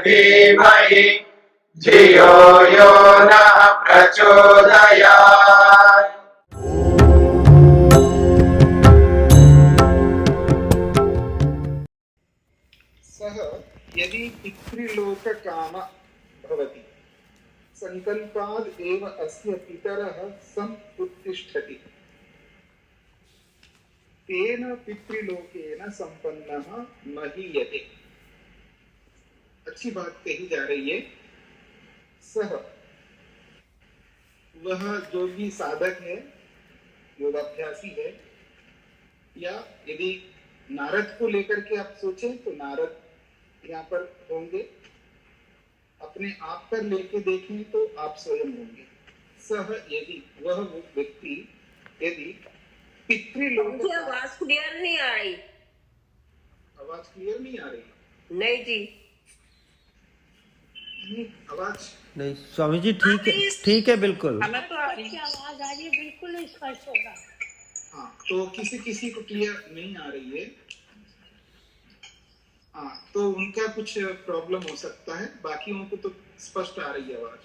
धीमहि धियो यो नः प्रचोदयात्। सः यदि पितृलोककाम भवति संकल्पाद् एव अस्य पितरः समुत्तिष्ठति तेन पितृलोकेन संपन्नः महीयते। अच्छी बात कही जा रही है। सह वह जो भी साधक है, योगाभ्यासी है, या यदि नारद को लेकर के आप सोचें तो नारद यहाँ पर होंगे, अपने आप पर लेके देखें तो आप स्वयं होंगे। सह यदि वह व्यक्ति यदि पितृलोक। आवाज क्लियर नहीं आ रही। आवाज क्लियर नहीं आ रही? नहीं जी, नहीं आवाज नहीं स्वामी जी, ठीक है बिल्कुल। हमें तो आवाज आ रही है, बिल्कुल स्पष्ट होगा। हाँ, तो किसी को क्लियर नहीं आ रही है। हाँ, तो उनका कुछ प्रॉब्लम हो सकता है, बाकी उनको तो स्पष्ट आ रही है आवाज।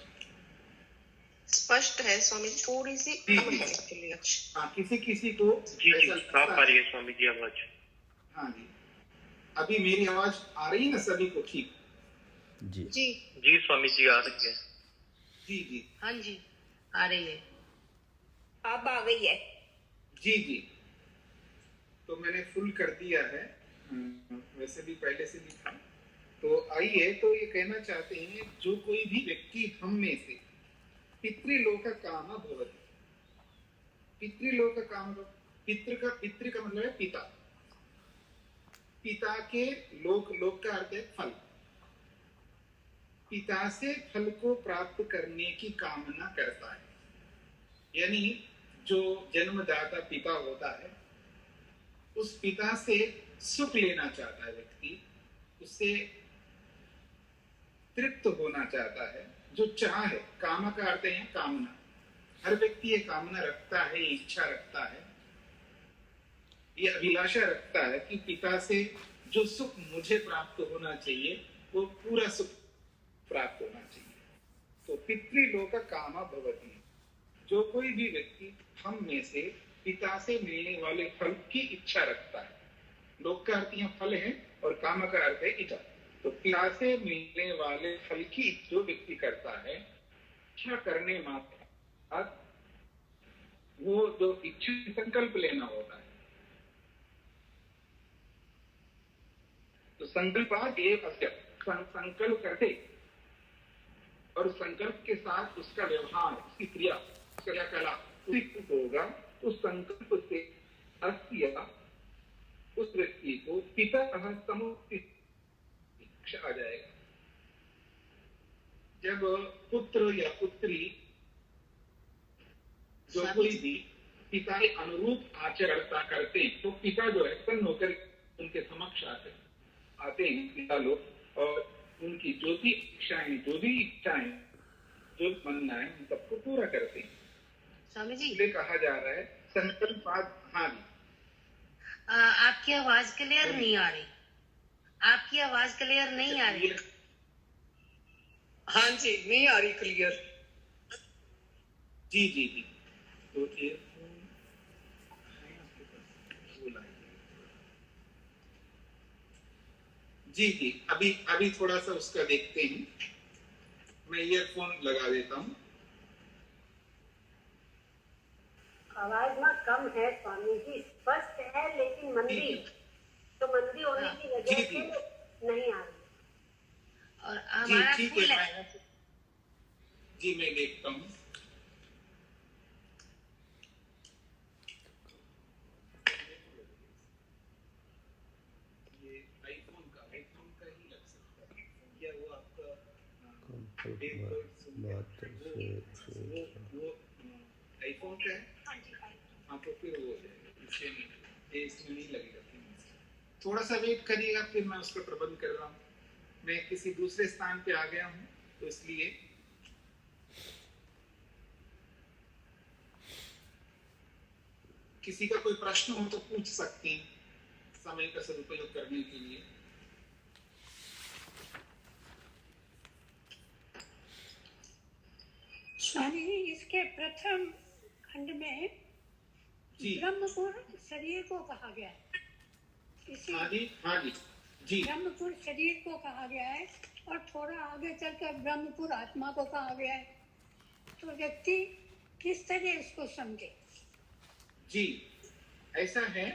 स्पष्ट है स्वामी जी, थोड़ी सी कम है क्लियर। हाँ, किसी को साफ आ रही है स्वामी जी आवाज। हाँ जी, अभी मेरी आवाज आ रही है ना सभी को? ठीक जी जी जी स्वामी जी आ रही है। जी जी हाँ जी आ रही है, अब आ गई है। जी जी, तो मैंने फुल कर दिया है, वैसे भी पहले से भी था। तो आइए, तो ये कहना चाहते हैं जो कोई भी व्यक्ति हम में से पितृलोक काम भवति। पितृलोक काम, पितृ का मतलब है पिता। पिता के लोक का अर्थ है फल। पिता से फल को प्राप्त करने की कामना करता है, यानी जो जन्मदाता पिता होता है उस पिता से सुख लेना चाहता है व्यक्ति, उससे तृप्त होना चाहता है। जो चाह है, काम का अर्थ है कामना। हर व्यक्ति ये कामना रखता है, ये इच्छा रखता है, ये अभिलाषा रखता है कि पिता से जो सुख मुझे प्राप्त होना चाहिए वो पूरा सुख प्राप्त होना चाहिए। तो पितृलोक काम भवति, जो कोई भी व्यक्ति हम में से पिता से मिलने वाले फल की इच्छा रखता है। लोक का अर्थ यहाँ फल है और काम का अर्थ है इच्छा। तो पिता से मिलने वाले फल की जो व्यक्ति करता है, इच्छा करने मात्र वो जो इच्छा संकल्प लेना होता है। तो संकल्पात् एव अस्य, संकल्प करते और संकल्प के साथ उसका व्यवहार, उसकी क्रिया, क्रियाकलाप होगा। उस संकल्प से अस्य, उस व्यक्ति को पिता समुत्तिष्ठ आ जाएगा। जब पुत्र या पुत्री जो कोई भी पिता के अनुरूप आचरण करते हैं तो पिता जो है प्रसन्न होकर उनके समक्ष आते हैं पिता लोग, और उनकी जो भी इच्छाएं, जो मनना है उन सबको पूरा करते हैं। स्वामी जी, इसलिए कहा जा रहा है संकल्पात्। हाँ जी, आपकी आवाज क्लियर नहीं आ रही। आपकी आवाज क्लियर नहीं आ रही। हाँ जी, नहीं आ रही क्लियर। जी जी जी, तो जी जी, अभी थोड़ा सा उसका देखते हैं। मैं ईयरफोन लगा देता हूँ। आवाज ना कम है स्वामी जी, स्पष्ट है लेकिन मंदी, तो मंदी होने की वजह से नहीं आ रही। और हमारा फुल है। जी मैं देखता हूँ। ये आईफोन का ही लग सकता है क्या? वो आपका वो आईफोन का है? हाँ, तो फिर वो हो जाएगा, इसमें नहीं लगेगा। थोड़ा सा वेट करिएगा, फिर मैं उसका प्रबंध कर रहा हूँ। मैं किसी दूसरे स्थान पे आ गया हूँ, तो इसलिए किसी का कोई प्रश्न हो तो पूछ सकते हैं, समय का सदुपयोग करने के लिए। स्वामी इसके प्रथम खंड में जी ब्रह्मपुर शरीर को कहा गया है। इसी हाँ जी जी ब्रह्मपुर शरीर को कहा गया है और थोड़ा आगे चलकर ब्रह्मपुर आत्मा को कहा गया है। तो व्यक्ति किस तरह इसको समझे? जी, ऐसा है,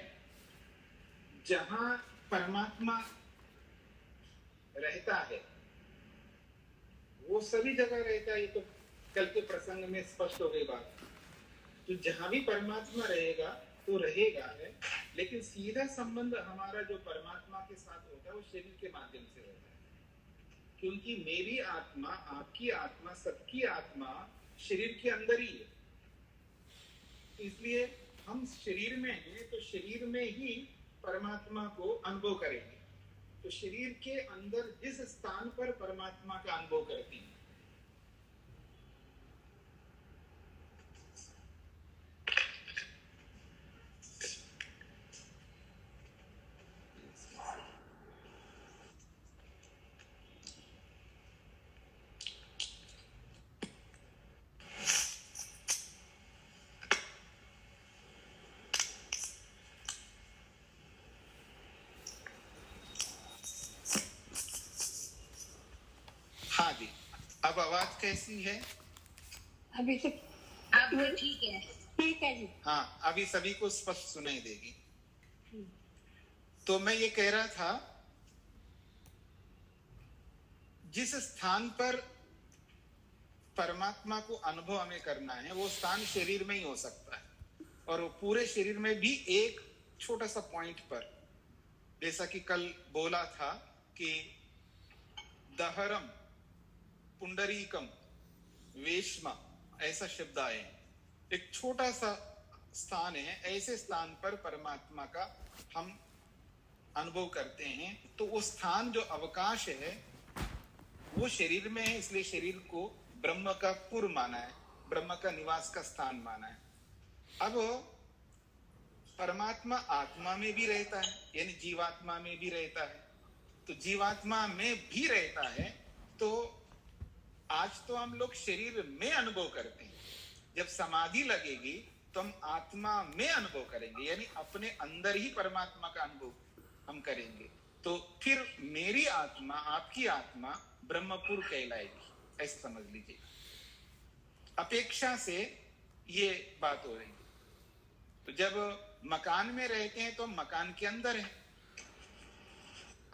जहां परमात्मा रहता है वो सभी जगह रहता है। ये तो कल के प्रसंग में स्पष्ट हो गई बात। तो जहां भी परमात्मा रहेगा तो रहेगा है, लेकिन सीधा संबंध हमारा जो परमात्मा के साथ होता है वो शरीर के माध्यम से होता है, क्योंकि मेरी आत्मा, आपकी आत्मा, सबकी आत्मा शरीर के अंदर ही है। इसलिए हम शरीर में हैं तो शरीर में ही परमात्मा को अनुभव करेंगे। तो शरीर के अंदर जिस स्थान पर परमात्मा का अनुभव करते हैं, हाँ जी, अब आवाज कैसी है? अभी तो अब तो ठीक है। ठीक है जी। हाँ, अभी सभी को स्पष्ट सुनाई देगी। तो मैं ये कह रहा था, जिस स्थान पर परमात्मा को अनुभव हमें करना है वो स्थान शरीर में ही हो सकता है, और वो पूरे शरीर में भी एक छोटा सा पॉइंट पर, जैसा कि कल बोला था कि दहरम पुंडरीकम वेश्मा, ऐसा शब्द आए, एक छोटा सा स्थान है, ऐसे स्थान पर परमात्मा का हम अनुभव करते हैं। तो वो स्थान जो अवकाश है वो शरीर में है, इसलिए शरीर को ब्रह्म का पुर माना है, ब्रह्म का निवास का स्थान माना है। अब परमात्मा आत्मा में भी रहता है, यानी जीवात्मा में भी रहता है। तो जीवात्मा में भी रहता है, तो आज तो हम लोग शरीर में अनुभव करते हैं, जब समाधि लगेगी तो हम आत्मा में अनुभव करेंगे, यानी अपने अंदर ही परमात्मा का अनुभव हम करेंगे। तो फिर मेरी आत्मा, आपकी आत्मा ब्रह्मपुर कहलाएगी, ऐसा समझ लीजिए। अपेक्षा से ये बात हो रही है। तो जब मकान में रहते हैं तो हम मकान के अंदर हैं।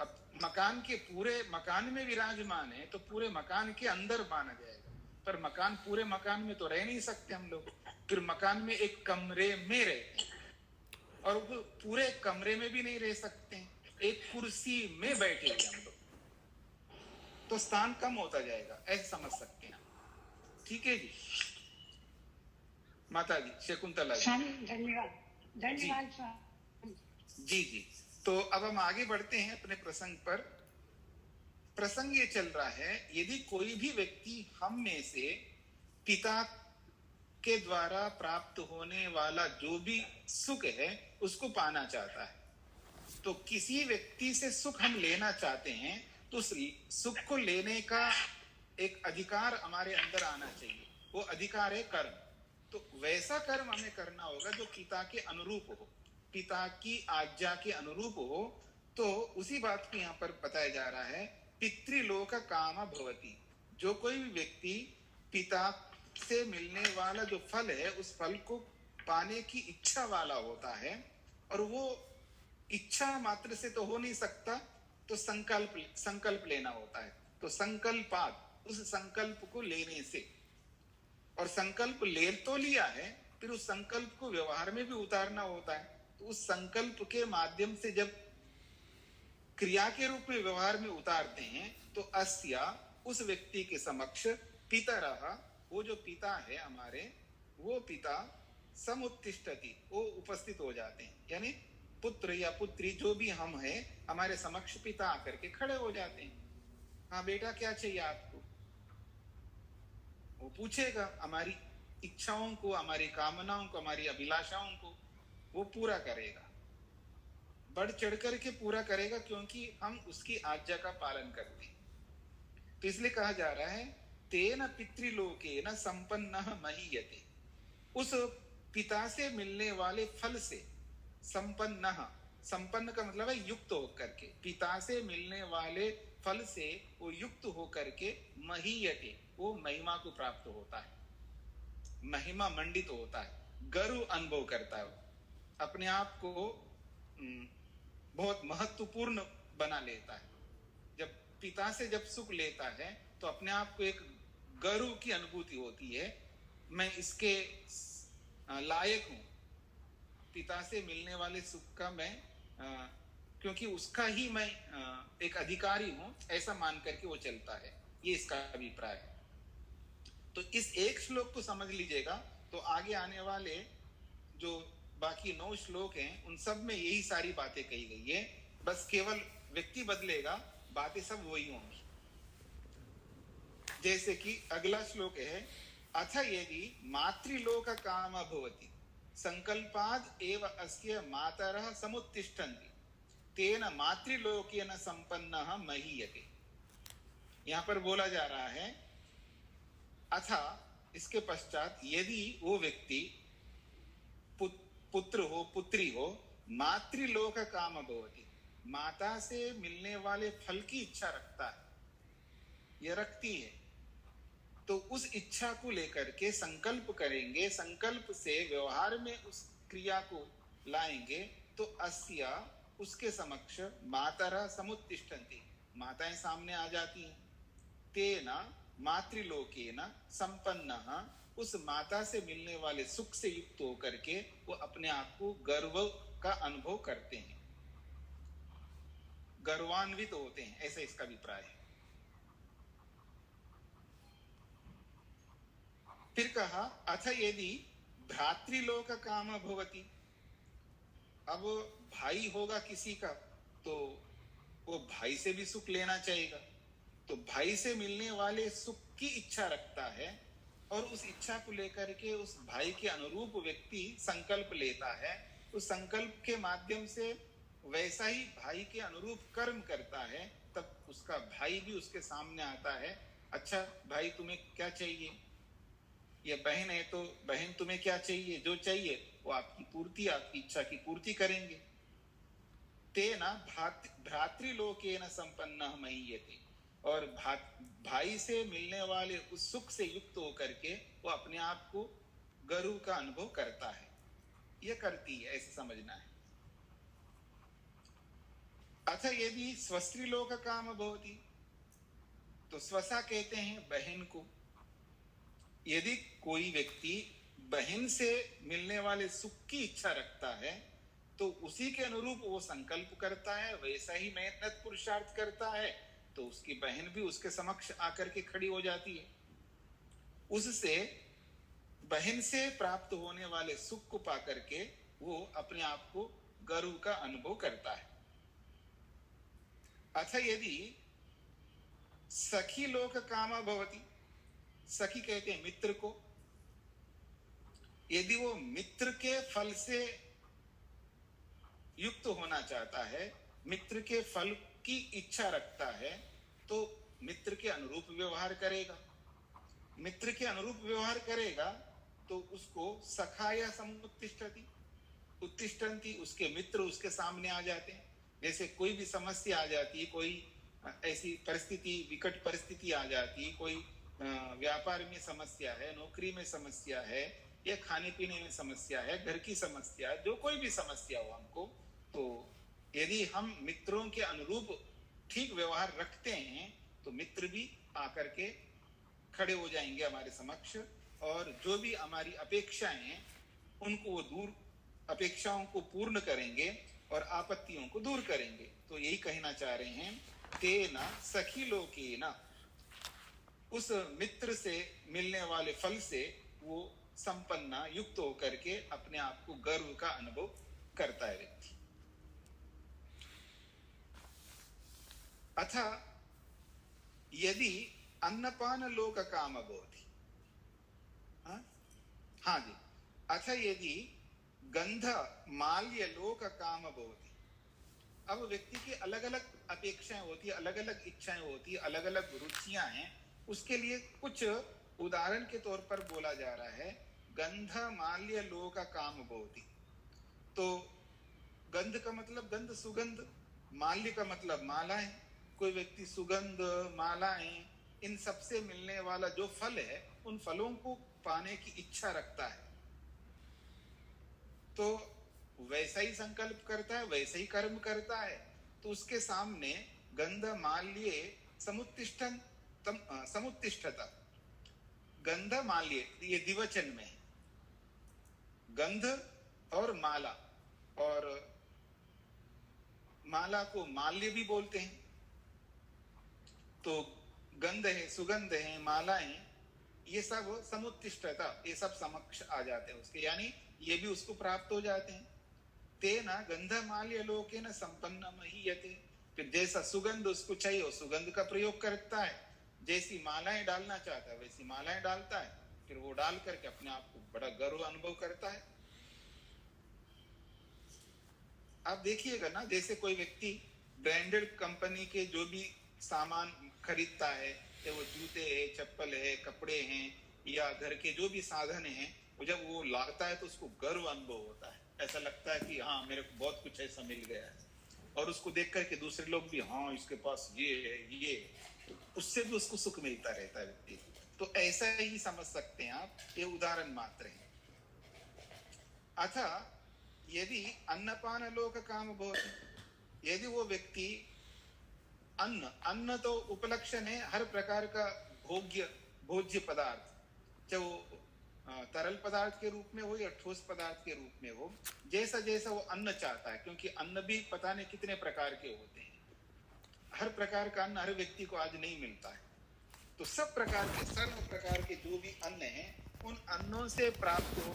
अब मकान के पूरे मकान में विराजमान है तो पूरे मकान के अंदर माना जाएगा, पर मकान पूरे मकान में तो रह नहीं सकते हम लोग। फिर मकान में एक कमरे में रहते हैं, और वो पूरे कमरे में भी नहीं रह सकते हैं, एक कुर्सी में बैठे हुए हम लोग, तो स्थान कम होता जाएगा, ऐसे समझ सकते हैं। ठीक है जी। माता जी, शकुंतला जी। धन्यवाद धन्यवाद स्वामी जी जी। तो अब हम आगे बढ़ते हैं अपने प्रसंग पर। प्रसंग ये चल रहा है, यदि कोई भी व्यक्ति हम में से पिता के द्वारा प्राप्त होने वाला जो भी सुख है उसको पाना चाहता है, तो किसी व्यक्ति से सुख हम लेना चाहते हैं तो उस सुख को लेने का एक अधिकार हमारे अंदर आना चाहिए। वो अधिकार है कर्म। तो वैसा कर्म हमें करना होगा जो पिता के अनुरूप हो, पिता की आज्ञा के अनुरूप हो। तो उसी बात को यहाँ पर बताया जा रहा है, पितृलोक काम भवति। जो कोई भी व्यक्ति पिता से मिलने वाला जो फल है उस फल को पाने की इच्छा वाला होता है, और वो इच्छा मात्र से तो हो नहीं सकता, तो संकल्प लेना होता है। तो संकल्पात, उस संकल्प को लेने से, और संकल्प ले तो लिया है, फिर उस संकल्प को व्यवहार में भी उतारना होता है। तो उस संकल्प के माध्यम से जब क्रिया के रूप में व्यवहार में उतारते हैं तो अस्या, उस व्यक्ति के समक्ष पितरः, वो जो पिता है हमारे, वो पिता समुत्तिष्ठति, वो उपस्थित हो जाते हैं। यानी पुत्र या पुत्री जो भी हम हैं, हमारे समक्ष पिता आकर के खड़े हो जाते हैं। हाँ बेटा, क्या चाहिए आपको? वो पूछेगा, हमारी इच्छाओं को, हमारी कामनाओं को, हमारी अभिलाषाओं को वो पूरा करेगा, बढ़ चढ़ करके पूरा करेगा, क्योंकि हम उसकी आज्ञा का पालन करते हैं। तो इसलिए कहा जा रहा है तेन पितृलोकेन संपन्नः महीयते, उस पिता से मिलने वाले फल से संपन्नः, संपन्न का मतलब है युक्त होकर के, पिता से मिलने वाले फल से वो युक्त होकर के महीयते, वो महिमा को प्राप्त होता है, महिमा मंडित होता है, गर्व अनुभव करता है, अपने आप को बहुत महत्वपूर्ण बना लेता है। जब पिता से जब सुख लेता है तो अपने आप को एक गर्व की अनुभूति होती है, मैं इसके लायक हूं, पिता से मिलने वाले सुख का मैं क्योंकि उसका ही मैं एक अधिकारी हूं, ऐसा मान करके वो चलता है। ये इसका अभिप्राय है। तो इस एक श्लोक को समझ लीजिएगा तो आगे आने वाले जो बाकी 9 श्लोक हैं उन सब में यही सारी बातें कही गई है, बस केवल व्यक्ति बदलेगा, बातें सब वही होंगी। जैसे कि अगला श्लोक है, अथ यदि मातृलोक काम भवति संकल्पाद एव अस्य मातरः समुत्तिष्ठन्ति तेन मातृलोकेन संपन्नः महीयते। यहां पर बोला जा रहा है अथा, इसके पश्चात यदि वो व्यक्ति पुत्र हो पुत्री हो, मातृलोक काम भवति, माता से मिलने वाले फल की इच्छा रखता है, ये रखती है, तो उस इच्छा को लेकर के संकल्प करेंगे, संकल्प से व्यवहार में उस क्रिया को लाएंगे, तो अस्या, उसके समक्ष मातरः समुत्तिष्ठन्ति, माताएं सामने आ जाती हैं, तेना मातृलोकेन संपन्नः, उस माता से मिलने वाले सुख से युक्त होकर के वो अपने आप को गर्व का अनुभव करते हैं, गर्वान्वित होते हैं, ऐसा इसका अभिप्राय है। फिर कहा अथ यदि भ्रातृलोक काम भवति, अब भाई होगा किसी का तो वो भाई से भी सुख लेना चाहेगा, तो भाई से मिलने वाले सुख की इच्छा रखता है और उस इच्छा को लेकर के उस भाई के अनुरूप व्यक्ति संकल्प लेता है, उस संकल्प के माध्यम से वैसा ही भाई के अनुरूप कर्म करता है, तब उसका भाई भी उसके सामने आता है, अच्छा भाई तुम्हें क्या चाहिए, या बहन है तो बहन तुम्हें क्या चाहिए, जो चाहिए वो आपकी पूर्ति, आपकी इच्छा की पूर्ति करेंगे। तेना भ्रातृलोकेन संपन्नः महीयते, और भाई से मिलने वाले उस सुख से युक्त होकर के वो अपने आप को गर्व का अनुभव करता है, यह करती है, ऐसे समझना है। अथ यदि स्वस्त्रीलोक काम भवति, तो स्वसा कहते हैं बहन को, यदि कोई व्यक्ति बहन से मिलने वाले सुख की इच्छा रखता है तो उसी के अनुरूप वो संकल्प करता है, वैसा ही मेहनत पुरुषार्थ करता है, तो उसकी बहन भी उसके समक्ष आकर के खड़ी हो जाती है, उससे बहन से प्राप्त होने वाले सुख को पाकर के वो अपने आप को गर्व का अनुभव करता है। अथ यदि सखी लोक कामा भवति, सखी कहते हैं मित्र को, यदि वो मित्र के फल से युक्त होना चाहता है, मित्र के फल की इच्छा रखता है, तो मित्र के अनुरूप व्यवहार करेगा, मित्र के अनुरूप व्यवहार करेगा तो उसको सखाया समुत्तिष्ठति, उत्तिष्ठन्ति, उसके मित्र उसके सामने आ जाते हैं। जैसे कोई भी समस्या आ जाती है, कोई ऐसी परिस्थिति, विकट परिस्थिति आ जाती है, कोई व्यापार में समस्या है, नौकरी में समस्या है, या खाने पीने में समस्या है, घर की समस्या है, जो कोई भी समस्या हो हमको, तो यदि हम मित्रों के अनुरूप ठीक व्यवहार रखते हैं तो मित्र भी आकर के खड़े हो जाएंगे हमारे समक्ष, और जो भी हमारी अपेक्षाएं हैं उनको वो दूर, अपेक्षाओं को पूर्ण करेंगे और आपत्तियों को दूर करेंगे। तो यही कहना चाह रहे हैं, तेना सखी लोकेना, उस मित्र से मिलने वाले फल से वो संपन्ना युक्त होकर के अपने आप को गर्व का अनुभव करता है व्यक्ति। अथा यदि अन्नपान लोक काम भवति, हाँ जी, अथ यदि गंध माल्य लोक काम भवति, अब व्यक्ति की अलग अलग अपेक्षाएं होती है, अलग अलग इच्छाएं होती है, अलग अलग रुचियां हैं, उसके लिए कुछ उदाहरण के तौर पर बोला जा रहा है, गंध माल्य लोक काम भवति। तो गंध का मतलब गंध सुगंध, माल्य का मतलब मालाएं। कोई व्यक्ति सुगंध, मालाएं, इन सबसे मिलने वाला जो फल है, उन फलों को पाने की इच्छा रखता है, तो वैसा ही संकल्प करता है, वैसा ही कर्म करता है। तो उसके सामने गंध माल्य समुत्तिष्ठन समुत्तिष्ठता, गंध माल्य ये द्विवचन में है, गंध और माला, और माला को माल्य भी बोलते हैं। तो गंध है, सुगंध है, मालाएं, ये सब समुत्तिष्ठता, ये सब समक्ष आ जाते हैं उसके, यानी ये भी उसको प्राप्त हो जाते हैं। तेना गंध माल्य लोकेन संपन्न महीयते। फिर जैसा सुगंध उसको चाहिए वो सुगंध का प्रयोग करता है, जैसी मालाएं डालना चाहता है वैसी मालाएं डालता है, फिर वो डाल करके अपने आप को बड़ा गर्व अनुभव करता है। आप देखिएगा ना, जैसे कोई व्यक्ति ब्रांडेड कंपनी के जो भी सामान खरीदता है, चाहे वो जूते है, चप्पल है, कपड़े हैं, या घर के जो भी साधन हैं, वो जब वो लाता है तो उसको गर्व अनुभव होता है। ऐसा लगता है कि हाँ, मेरे को बहुत कुछ ऐसा मिल गया है, और उसको देख करके दूसरे लोग भी, हाँ इसके पास ये है, ये, तो उससे भी उसको सुख मिलता रहता है व्यक्ति। तो ऐसा ही समझ सकते हैं आप, ये उदाहरण मात्र है। अथा यदि अन्नपान लोक काम भवति, यदि वो व्यक्ति अन्न, अन्न तो उपलक्षण है हर प्रकार का भोज्य पदार्थ, चाहे वो तरल पदार्थ के रूप में हो या ठोस पदार्थ के रूप में हो, जैसा जैसा वो अन्न चाहता है, क्योंकि अन्न भी पता नहीं कितने प्रकार के होते हैं, हर प्रकार का अन्न हर व्यक्ति को आज नहीं मिलता है। तो सब प्रकार के, सर्व प्रकार के जो भी अन्न हैं, उन अन्नों से प्राप्त हो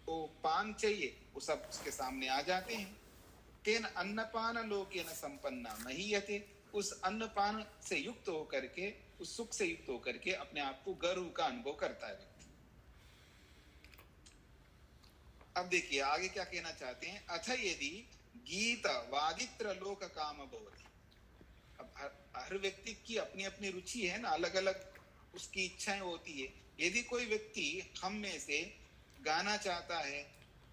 तो पान चाहिए, वो सब उसके सामने आ जाते हैं। तेन अन्नपान लोकेन संपन्ना महीयते, उस अन्नपान से युक्त होकर के, उस सुख से युक्त होकर के अपने आप को गर्व का अनुभव करता है व्यक्ति। अब देखिए आगे क्या कहना चाहते हैं, अथ यदि गीत वादित्र लोक काम भवति। अब हर व्यक्ति की अपनी अपनी रुचि है ना, अलग अलग उसकी इच्छाएं होती है। यदि कोई व्यक्ति हम में से गाना चाहता है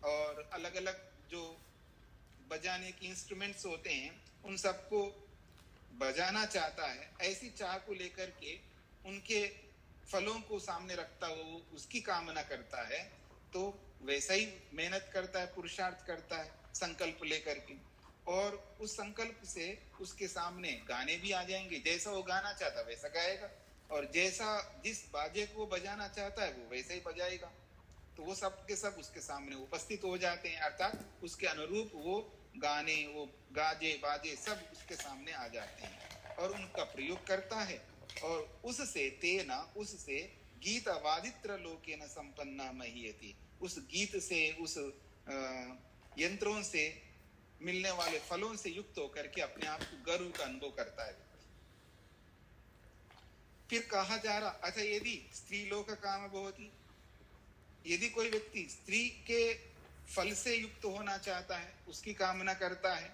और अलग अलग जो बजाने की इंस्ट्रूमेंट्स होते हैं उन सबको बजाना चाहता है, ऐसी चाह को लेकर के उनके फलों को सामने रखता हुआ उसकी कामना करता है, तो वैसा ही मेहनत करता है, पुरुषार्थ करता है संकल्प लेकर के, और उस संकल्प से उसके सामने गाने भी आ जाएंगे, जैसा वो गाना चाहता है वैसा गाएगा, और जैसा जिस बाजे को बजाना चाहता है वो वैसा ही बजाएगा। तो वो सब के सब उसके सामने उपस्थित हो जाते हैं, अर्थात उसके अनुरूप वो गाने, वो गाजे बाजे सब उसके सामने आ जाते हैं और उनका प्रयोग करता है, और उससे तेना, उससे गीत वादित्र लोकेन संपन्ना महीयति, उस गीत से, उस यंत्रों से मिलने वाले फलों से युक्त होकर के अपने आप को गर्व का अनुभव करता है। फिर कहा जा रहा, अच्छा यदि स्त्री लोक काम भवति, यदि कोई व्यक्ति स्त्री के फल से युक्त होना चाहता है, उसकी कामना करता है,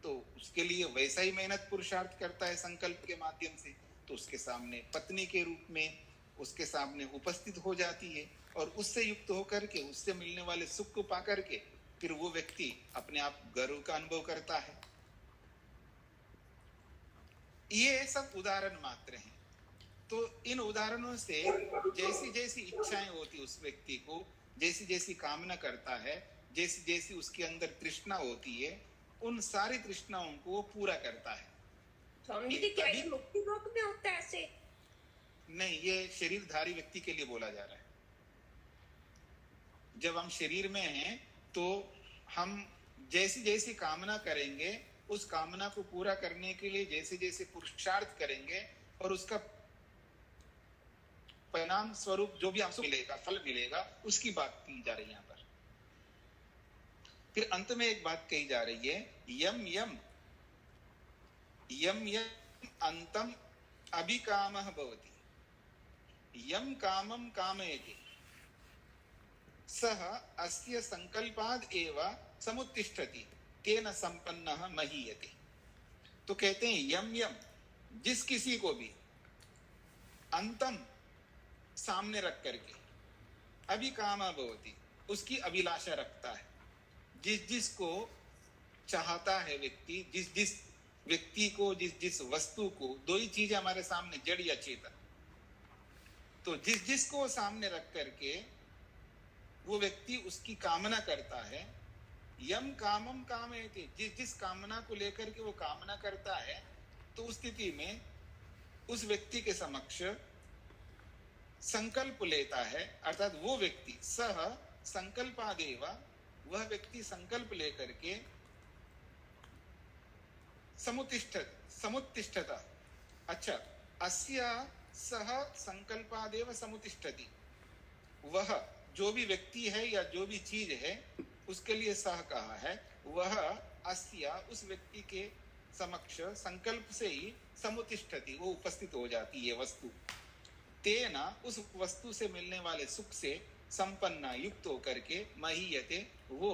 तो उसके लिए वैसा ही मेहनत पुरुषार्थ करता है संकल्प के माध्यम से, तो उसके सामने पत्नी के रूप में उसके सामने उपस्थित हो जाती है, और उससे युक्त होकर के उससे मिलने वाले सुख को पा करके फिर वो व्यक्ति अपने आप गर्व का अनुभव करता है। ये सब उदाहरण मात्र हैं। तो इन उदाहरणों से जैसी जैसी इच्छाएं होती उस व्यक्ति को, जैसी जैसी कामना करता है, जैसी जैसी उसके अंदर तृष्णा होती है, उन सारी तृष्णाओं को वो पूरा करता है। स्वामी जी, क्या ये मुक्ति लोक में होता है ऐसे? नहीं, ये शरीरधारी व्यक्ति के लिए बोला जा रहा है। जब हम शरीर में हैं तो हम जैसी जैसी कामना करेंगे, उस कामना को पूरा करने के लिए जैसे जैसे पुरुषार्थ करेंगे, और उसका परिणाम स्वरूप जो भी हमको मिलेगा, फल मिलेगा, उसकी बात की जा रही है यहाँ पर। फिर अंत में एक बात कही जा रही है, यम यम यम यम अंतम अभिकामः भवति, यम कामं कामयति सह अस्य संकल्पाद एव समुत्तिष्ठति तेन संपन्नः महीयते। तो कहते हैं यम यम, जिस किसी को भी अंतम सामने रख करके अभिकामा भवति, उसकी अभिलाषा रखता है, जिस जिसको चाहता है व्यक्ति, जिस जिस व्यक्ति को, जिस जिस वस्तु को, दो ही चीजें हमारे सामने, जड़ या चेतन, तो जिस जिसको सामने रख करके वो व्यक्ति उसकी कामना करता है, यम कामम कामयते, जिस जिस कामना को लेकर के वो कामना करता है, तो उस स्थिति में उस व्यक्ति के समक्ष संकल्प लेता है, अर्थात वो व्यक्ति सह संकल्पादेव, वह व्यक्ति संकल्प लेकर के समुत्तिष्ठता, अच्छा, अस्य सह संकल्पादेव समुत्तिष्ठति, वह जो भी व्यक्ति है या जो भी चीज है उसके लिए सह कहा है, वह अस्या उस व्यक्ति के समक्ष संकल्प से ही समुत्तिष्ठति, वो उपस्थित हो जाती है वस्तु, तेना उस वस्तु से मिलने वाले सुख से संपन्ना युक्त होकर के महीयते, वो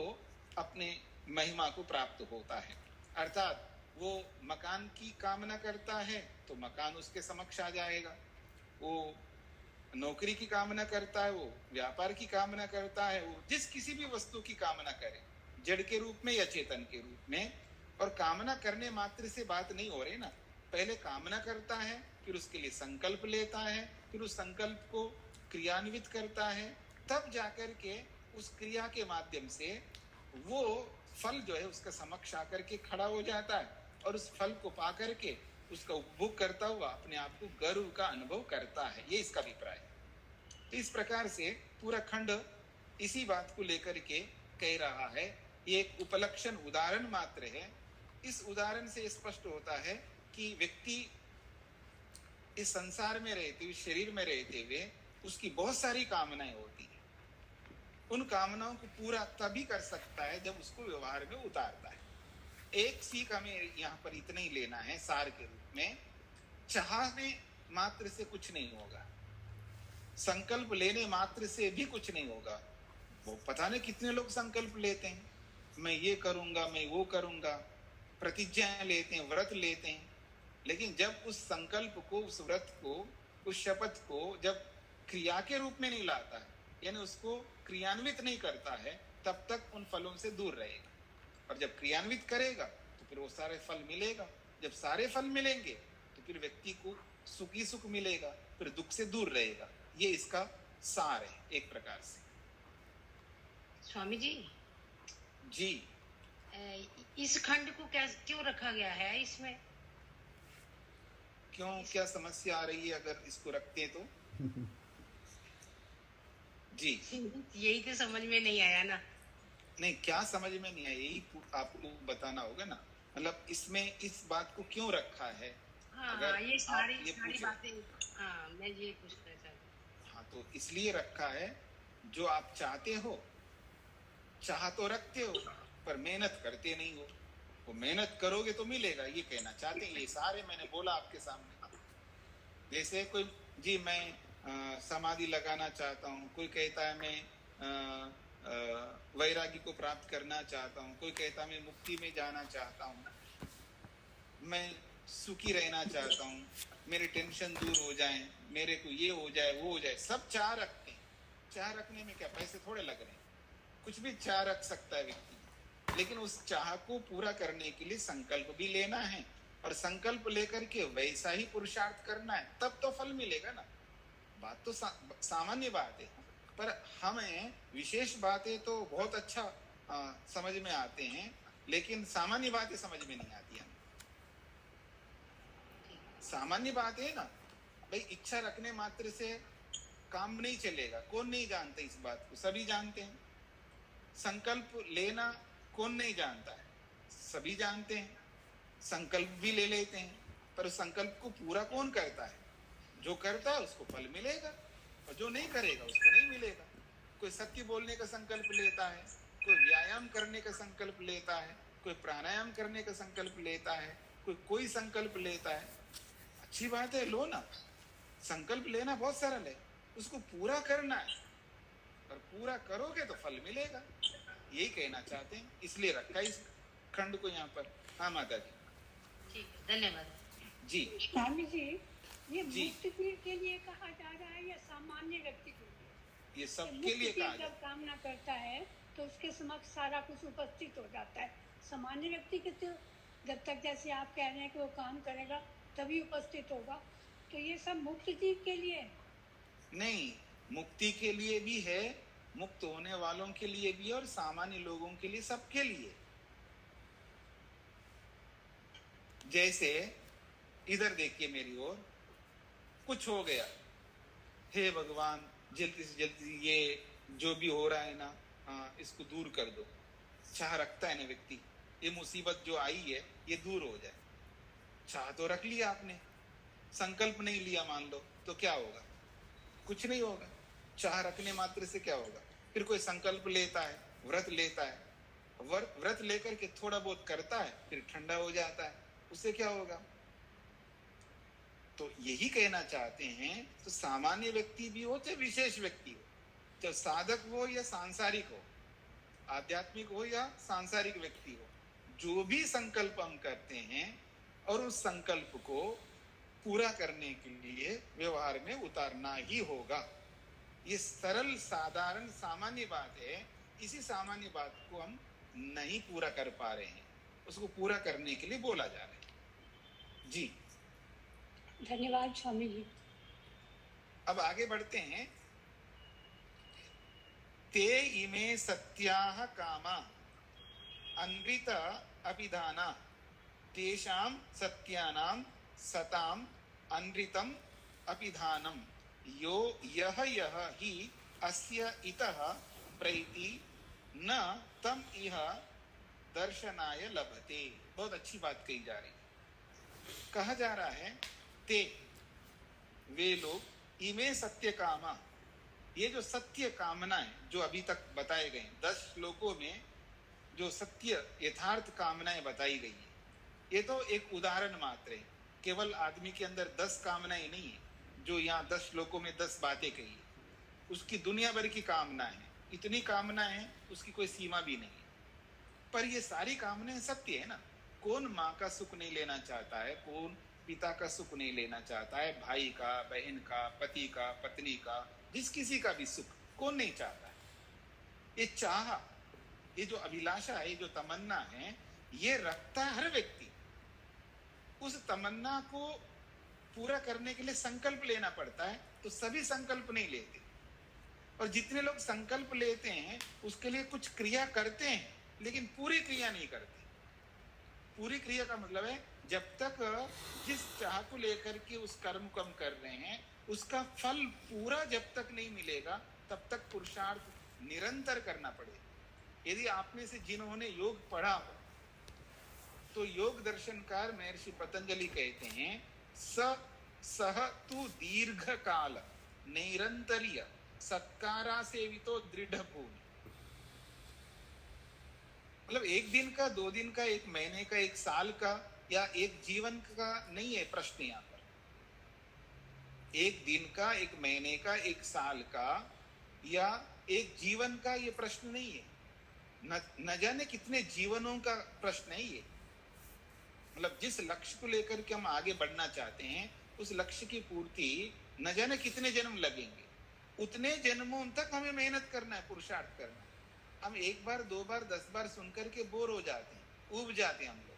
अपने महिमा को प्राप्त होता है। अर्थात वो मकान की कामना करता है तो मकान उसके समक्ष आ जाएगा, वो नौकरी की कामना करता है, वो व्यापार की कामना करता है, वो जिस किसी भी वस्तु की कामना करे, जड़ के रूप में या चेतन के रूप में, और कामना करने मात्र से बात नहीं हो रही ना, पहले कामना करता है, फिर उसके लिए संकल्प लेता है, फिर उस संकल्प को क्रियान्वित करता है, तब जाकर के उस क्रिया के माध्यम से वो फल जो है उसका समक्ष आकर के खड़ा हो जाता है, और उस फल को पा करके उसका उपभोग करता हुआ अपने आप को गर्व का अनुभव करता है। ये इसका अभिप्राय है। तो इस प्रकार से पूरा खंड इसी बात को लेकर के कह रहा है। ये एक उपलक्षण उदाहरण मात्र है। इस उदाहरण से स्पष्ट होता है कि व्यक्ति इस संसार में रहते हुए, शरीर में रहते हुए, उसकी बहुत सारी कामनाएं होती हैं। उन कामनाओं को पूरा तभी कर सकता है जब उसको व्यवहार में उतारता है। एक सीख हमें यहाँ पर इतना ही लेना है सार के रूप में, चाहने मात्र से कुछ नहीं होगा, संकल्प लेने मात्र से भी कुछ नहीं होगा। वो पता नहीं कितने लोग संकल्प लेते हैं, मैं ये करूंगा, मैं वो करूंगा, प्रतिज्ञाएं लेते हैं, व्रत लेते हैं, लेकिन जब उस संकल्प को, उस व्रत को, उस शपथ को जब क्रिया के रूप में नहीं लाता है, यानी उसको क्रियान्वित नहीं करता है, तब तक उन फलों से दूर रहेगा। और जब क्रियान्वित करेगा तो फिर वो सारे फल मिलेगा। जब सारे फल मिलेंगे तो फिर व्यक्ति को सुख ही सुख मिलेगा, फिर दुख से दूर रहेगा। ये इसका सार है एक प्रकार से। स्वामी जी जी, इस खंड को क्यों रखा गया है इसमें? क्यों, क्या समस्या आ रही है अगर इसको रखते हैं तो? जी, यही तो समझ में नहीं आया ना। नहीं, क्या समझ में नहीं आया यही आपको बताना होगा ना। मतलब इसमें इस बात को क्यों रखा है? हाँ, अगर ये सारी पूछो, बातें, हाँ, मैं ये पूछना चाहती। हाँ, तो इसलिए रखा है, जो आप चाहते हो, चाह तो रखते हो पर मेहनत करते नहीं हो। वो मेहनत करोगे तो मिलेगा, ये कहना चाहते हैं। ये सारे मैंने बोला आपके सामने। जैसे कोई जी मैं समाधि लगाना चाहता हूँ, कोई कहता है मैं वैरागी को प्राप्त करना चाहता हूँ, कोई कहता है मैं मुक्ति में जाना चाहता हूँ, मैं सुखी रहना चाहता हूँ, मेरे टेंशन दूर हो जाए, मेरे को ये हो जाए, वो हो जाए। सब चाह रखते हैं। चाह रखने में क्या पैसे थोड़े लग रहे हैं? कुछ भी चाह रख सकता है व्यक्ति, लेकिन उस चाह को पूरा करने के लिए संकल्प भी लेना है, और संकल्प लेकर के वैसा ही पुरुषार्थ करना है, तब तो फल मिलेगा ना। बात तो सामान्य बात है, पर हमें विशेष बातें तो बहुत अच्छा समझ में आते हैं, लेकिन सामान्य बातें समझ में नहीं आती हैं। सामान्य बात है ना भाई, इच्छा रखने मात्र से काम नहीं चलेगा। कौन नहीं जानते इस बात को? सभी जानते हैं। संकल्प लेना कौन नहीं जानता है? सभी जानते हैं। संकल्प भी ले लेते हैं, पर उस संकल्प को पूरा कौन करता है? जो करता है उसको फल मिलेगा, और जो नहीं करेगा उसको नहीं मिलेगा। कोई सत्य बोलने का संकल्प लेता है, कोई व्यायाम करने का संकल्प लेता है, कोई प्राणायाम करने का संकल्प लेता है, कोई संकल्प लेता है। अच्छी बात है, लो ना। संकल्प लेना बहुत सरल है, उसको पूरा करना है, और पूरा करोगे तो फल मिलेगा। यही कहना चाहते हैं, इसलिए रखा इस खंड को यहाँ पर। हाँ माता जी। ठीक है, धन्यवाद जी। स्वामी जी, ये जी। मुक्त के लिए कहा जा रहा है या सामान्य व्यक्ति के लिए? ये सबके लिए कहा जब कामना करता है तो उसके समक्ष सारा कुछ उपस्थित हो जाता है। सामान्य व्यक्ति के तो जब तक, जैसे आप कह रहे हैं कि वो काम करेगा तभी उपस्थित होगा, तो ये सब मुक्त जीव के लिए है? नहीं, मुक्ति के लिए भी है, मुक्त होने वालों के लिए भी है, और सामान्य लोगों के लिए, सबके लिए। जैसे इधर देखिए मेरी ओर, कुछ हो गया, हे भगवान जल्दी से जल्दी ये जो भी हो रहा है ना, हाँ इसको दूर कर दो। चाह रखता है ना व्यक्ति, ये मुसीबत जो आई है ये दूर हो जाए। चाह तो रख लिया आपने, संकल्प नहीं लिया मान लो, तो क्या होगा? कुछ नहीं होगा। चाह रखने मात्र से क्या होगा? फिर कोई संकल्प लेता है, व्रत लेता है, व्रत लेकर के थोड़ा बहुत करता है, फिर ठंडा हो जाता है, उससे क्या होगा? तो यही कहना चाहते हैं, तो सामान्य व्यक्ति भी हो चाहे विशेष व्यक्ति हो, चाहे साधक हो या सांसारिक हो, आध्यात्मिक हो या सांसारिक व्यक्ति हो, जो भी संकल्प हम करते हैं और उस संकल्प को पूरा करने के लिए व्यवहार में उतारना ही होगा। ये सरल साधारण सामान्य बात है। इसी सामान्य बात को हम नहीं पूरा कर पा रहे हैं, उसको पूरा करने के लिए बोला जा रहा है। जी धन्यवाद स्वामी जी। अब आगे बढ़ते हैं। ते इमे सत्याः कामा अनृत अभिधाना तेषां सत्यानां सताम् अनृतम् अभिधानम् यो यह हि अस्य इतः प्रैति न तम इह दर्शनाय लभते। बहुत अच्छी बात कही जा रही है। कहा जा रहा है, ते वे लोग इमे सत्य कामा, ये जो सत्य कामनाएं जो अभी तक बताए गए 10 श्लोकों में जो सत्य यथार्थ कामनाएं बताई गई है, ये तो एक उदाहरण मात्र है। केवल आदमी के अंदर 10 कामनाएं नहीं है, जो यहाँ 10 श्लोकों में 10 बातें कही है, उसकी दुनिया भर की कामनाएं हैं। इतनी कामनाएं हैं, उसकी कोई सीमा भी नहीं है। पर ये सारी कामनाएं सत्य है ना। कौन माँ का सुख नहीं लेना चाहता है? कौन पिता का सुख नहीं लेना चाहता है? भाई का, बहन का, पति का, पत्नी का, जिस किसी का भी सुख कौन नहीं चाहता है? ये चाह, ये जो अभिलाषा है, ये जो तमन्ना है, ये रखता है हर व्यक्ति। उस तमन्ना को पूरा करने के लिए संकल्प लेना पड़ता है, तो सभी संकल्प नहीं लेते। और जितने लोग संकल्प लेते हैं उसके लिए कुछ क्रिया करते हैं, लेकिन पूरी क्रिया नहीं करते। पूरी क्रिया का मतलब है, जब तक जिस चाह को लेकर के उस कर्म को हम कर रहे हैं, उसका फल पूरा जब तक नहीं मिलेगा, तब तक पुरुषार्थ निरंतर करना पड़ेगा। यदि आप में से जिन्होंने योग पढ़ा हो, तो योग दर्शनकार महर्षि पतंजलि कहते हैं, सह तु दीर्घ काल निरंतरीय सत्कारा सेवितो दृढ़ भूमि। मतलब एक दिन का, 2 दिन का, 1 महीने का, 1 साल का या एक जीवन का नहीं है प्रश्न यहाँ पर। 1 दिन का, 1 महीने का, 1 साल का या एक जीवन का ये प्रश्न नहीं है। न जाने कितने जीवनों का प्रश्न है ये। मतलब जिस लक्ष्य को लेकर के हम आगे बढ़ना चाहते हैं, उस लक्ष्य की पूर्ति न जाने कितने जन्म लगेंगे। उतने जन्मों तक हमें मेहनत करना है, पुरुषार्थ करना है। हम 1 बार 2 बार 10 बार सुन करके बोर हो जाते हैं, ऊब जाते हैं हम लोग।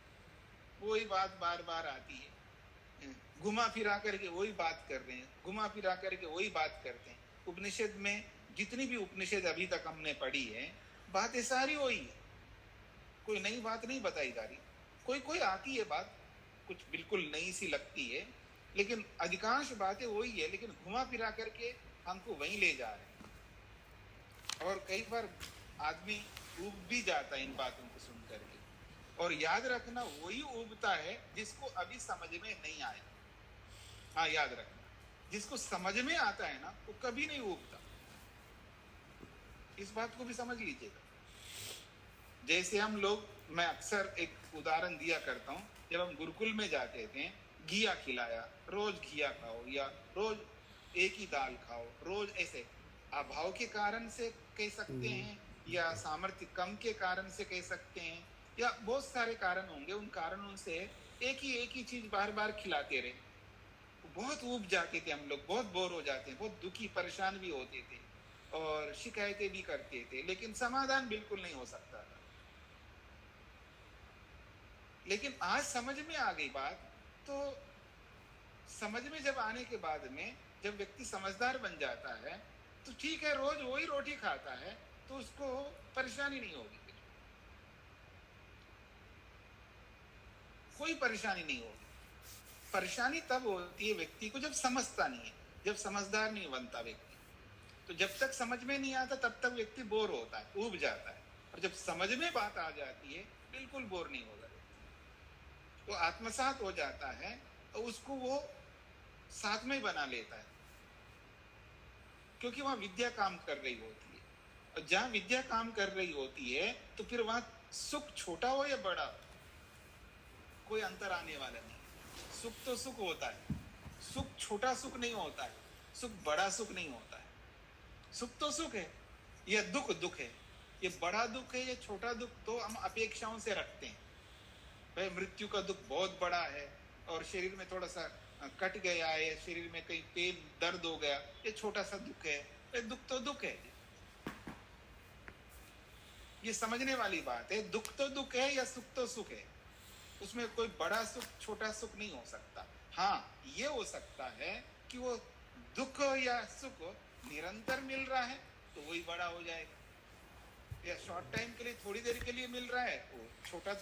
वही बात बार बार आती है, घुमा फिरा करके वही बात कर रहे हैं, घुमा फिरा करके वही बात करते हैं। उपनिषद में जितनी भी उपनिषद अभी तक हमने पढ़ी है, बातें सारी वही है, कोई नई बात नहीं बताई जा रही। कोई कोई आती है बात, कुछ बिल्कुल नई सी लगती है, लेकिन अधिकांश बातें वही है, लेकिन घुमा फिरा करके हमको वहीं ले जा रहे हैं। और कई बार आदमी ऊब भी जाता है इन बातों को सुन करके। और याद रखना, वही ऊबता है जिसको अभी समझ में नहीं आया। हाँ, याद रखना, जिसको समझ में आता है ना, वो कभी नहीं ऊबता। इस बात को भी समझ लीजिएगा। जैसे हम लोग, मैं अक्सर एक उदाहरण दिया करता हूँ, जब हम गुरुकुल में जाते थे, घिया खिलाया, रोज घिया खाओ या रोज एक ही दाल खाओ, रोज ऐसे अभाव के कारण से कह सकते हैं या सामर्थ्य कम के कारण से कह सकते हैं या बहुत सारे कारण होंगे, उन कारणों से एक ही चीज बार बार खिलाते रहे, बहुत ऊब जाते थे हम लोग, बहुत बोर हो जाते हैं, बहुत दुखी परेशान भी होते थे और शिकायतें भी करते थे, लेकिन समाधान बिल्कुल नहीं हो सकता था। लेकिन आज समझ में आ गई बात, तो समझ में जब आने के बाद में जब व्यक्ति समझदार बन जाता है तो ठीक है, रोज वही रोटी खाता है तो उसको परेशानी नहीं होगी, कोई परेशानी नहीं होगी। परेशानी तब होती है व्यक्ति को जब समझता नहीं है, जब समझदार नहीं बनता व्यक्ति। तो जब तक समझ में नहीं आता तब तक व्यक्ति बोर होता है, ऊब जाता है, और जब समझ में बात आ जाती है बिल्कुल बोर नहीं होगा, तो आत्मसात हो जाता है और उसको वो साथ में बना लेता है, क्योंकि वहां विद्या काम कर रही होती है। और जहां विद्या काम कर रही होती है तो फिर वहां सुख छोटा हो या बड़ा हो, कोई अंतर आने वाला नहीं। सुख तो सुख होता है, सुख छोटा सुख नहीं होता है, सुख बड़ा सुख नहीं होता है। सुख तो सुख है, यह दुख दुख है, ये बड़ा दुख है, ये छोटा दुख तो हम अपेक्षाओं से रखते हैं। भाई मृत्यु का दुख बहुत बड़ा है और शरीर में थोड़ा सा कट गया है, शरीर में कहीं पेन दर्द हो गया, ये छोटा सा दुख है, ये दुख तो दुख है। ये समझने वाली बात है, दुख तो दुख है या सुख तो सुख है, उसमें कोई बड़ा सुख छोटा सुख नहीं हो सकता। हाँ, ये हो सकता है कि वो दुख या सुख निरंतर मिल रहा है तो वही बड़ा हो जाएगा, या शॉर्ट टाइम के लिए थोड़ी देर के लिए मिल रहा है वो छोटा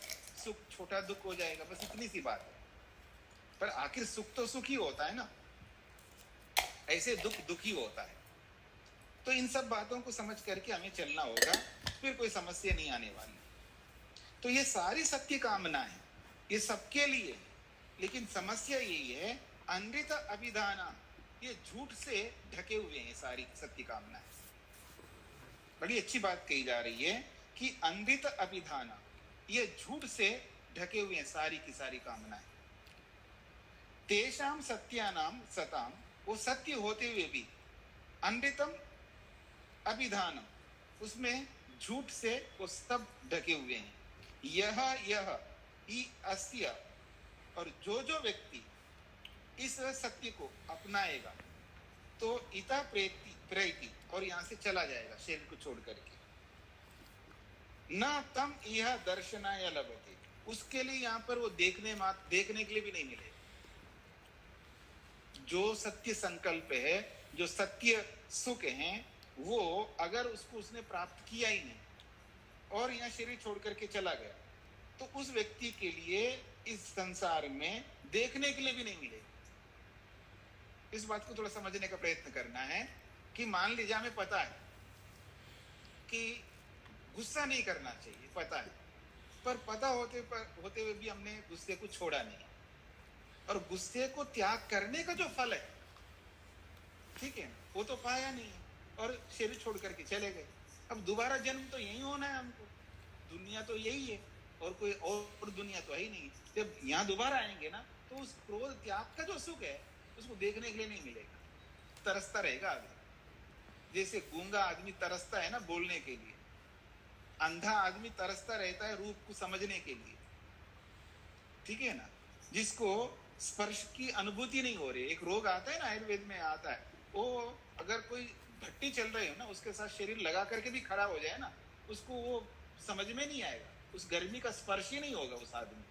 सुख छोटा दुख हो जाएगा, बस इतनी सी बात है। पर आखिर सुख तो सुख ही होता है ना, ऐसे दुख दुख ही होता है। तो इन सब बातों को समझ करके हमें चलना होगा, फिर कोई समस्या नहीं आने वाली। तो ये सारी सत्य कामना है, ये सबके लिए। लेकिन समस्या यही है, अनृत अभिधाना, ये झूठ से ढके हुए हैं सारी सत्य कामनाएं। बड़ी अच्छी बात कही जा रही है कि अनृत अभिधाना, ये झूठ से ढके हुए हैं सारी की सारी कामनाएं। तेषाम सत्यानाम सताम, वो सत्य होते हुए भी अनृतम अभिधानम, उसमें झूठ से वो सब ढके हुए हैं। यह ही अस्या, और जो व्यक्ति इस सत्य को अपनाएगा तो इता प्रेति, और यहां से चला जाएगा शरीर को छोड़ करके। न तम यह दर्शनाय लभते, उसके लिए यहाँ पर वो देखने के लिए भी नहीं मिलेगा। जो सत्य संकल्प है, जो सत्य सुख है, वो अगर उसको उसने प्राप्त किया ही नहीं और यहाँ शरीर छोड़ करके चला गया, तो उस व्यक्ति के लिए इस संसार में देखने के लिए भी नहीं मिलेगा। इस बात को थोड़ा समझने का प्रयत्न करना है कि मान लीजिए हमें पता है कि गुस्सा नहीं करना चाहिए, पता है, पर पता होते हुए भी हमने गुस्से को छोड़ा नहीं, और गुस्से को त्याग करने का जो फल है, ठीक है, वो तो पाया नहीं और शरीर छोड़ करके चले गए। अब दोबारा जन्म तो यही होना है हमको, दुनिया तो यही है और कोई और दुनिया तो है ही नहीं। जब यहाँ दोबारा आएंगे ना, तो उस क्रोध त्याग का जो सुख है उसको देखने के लिए नहीं मिलेगा, तरसता रहेगा आदमी। जैसे गूंगा आदमी तरसता है ना बोलने के लिए, अंधा आदमी तरसता रहता है रूप को समझने के लिए, ठीक है ना। जिसको स्पर्श की अनुभूति नहीं हो रही, एक रोग आता है ना, आयुर्वेद में आता है, वो अगर कोई भट्टी चल रही हो ना, उसके साथ शरीर लगा करके भी खड़ा हो जाए ना, उसको वो समझ में नहीं आएगा, उस गर्मी का स्पर्श ही नहीं होगा उस आदमी।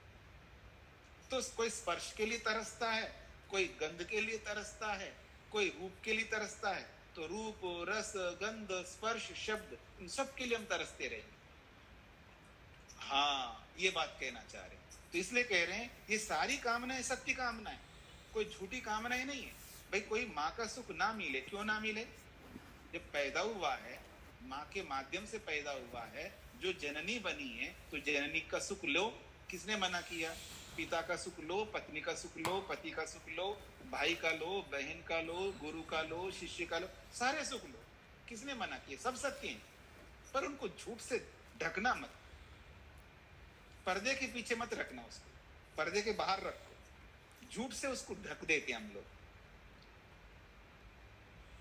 तो कोई स्पर्श के लिए तरसता है, कोई गंध के लिए तरसता है, कोई रूप के लिए तरसता है। तो रूप, रस, गंध, स्पर्श, शब्द, इन सब के लिए हम तरसते रहेंगे। हाँ, ये बात कहना चाह रहे हैं। तो इसलिए कह रहे हैं ये सारी कामनाएं सत्य कामनाएं, कोई झूठी कामनाएं नहीं है। भाई कोई माँ का सुख ना मिले, क्यों ना मिले? जब पैदा हुआ है, माँ के माध्यम से पैदा हुआ है, जो जननी बनी है, तो जननी का सुख लो। किसने मना किया? पिता का सुख लो, पत्नी का सुख लो, पति का सुख लो, भाई का लो, बहन का लो, गुरु का लो, शिष्य का लो, सारे सुख लो। किसने मना किया? सब सत्य हैं, पर उनको झूठ से ढकना मत। पर्दे के पीछे मत रखना उसको, पर्दे के बाहर रखो। झूठ से उसको ढक देते हैं हम लोग,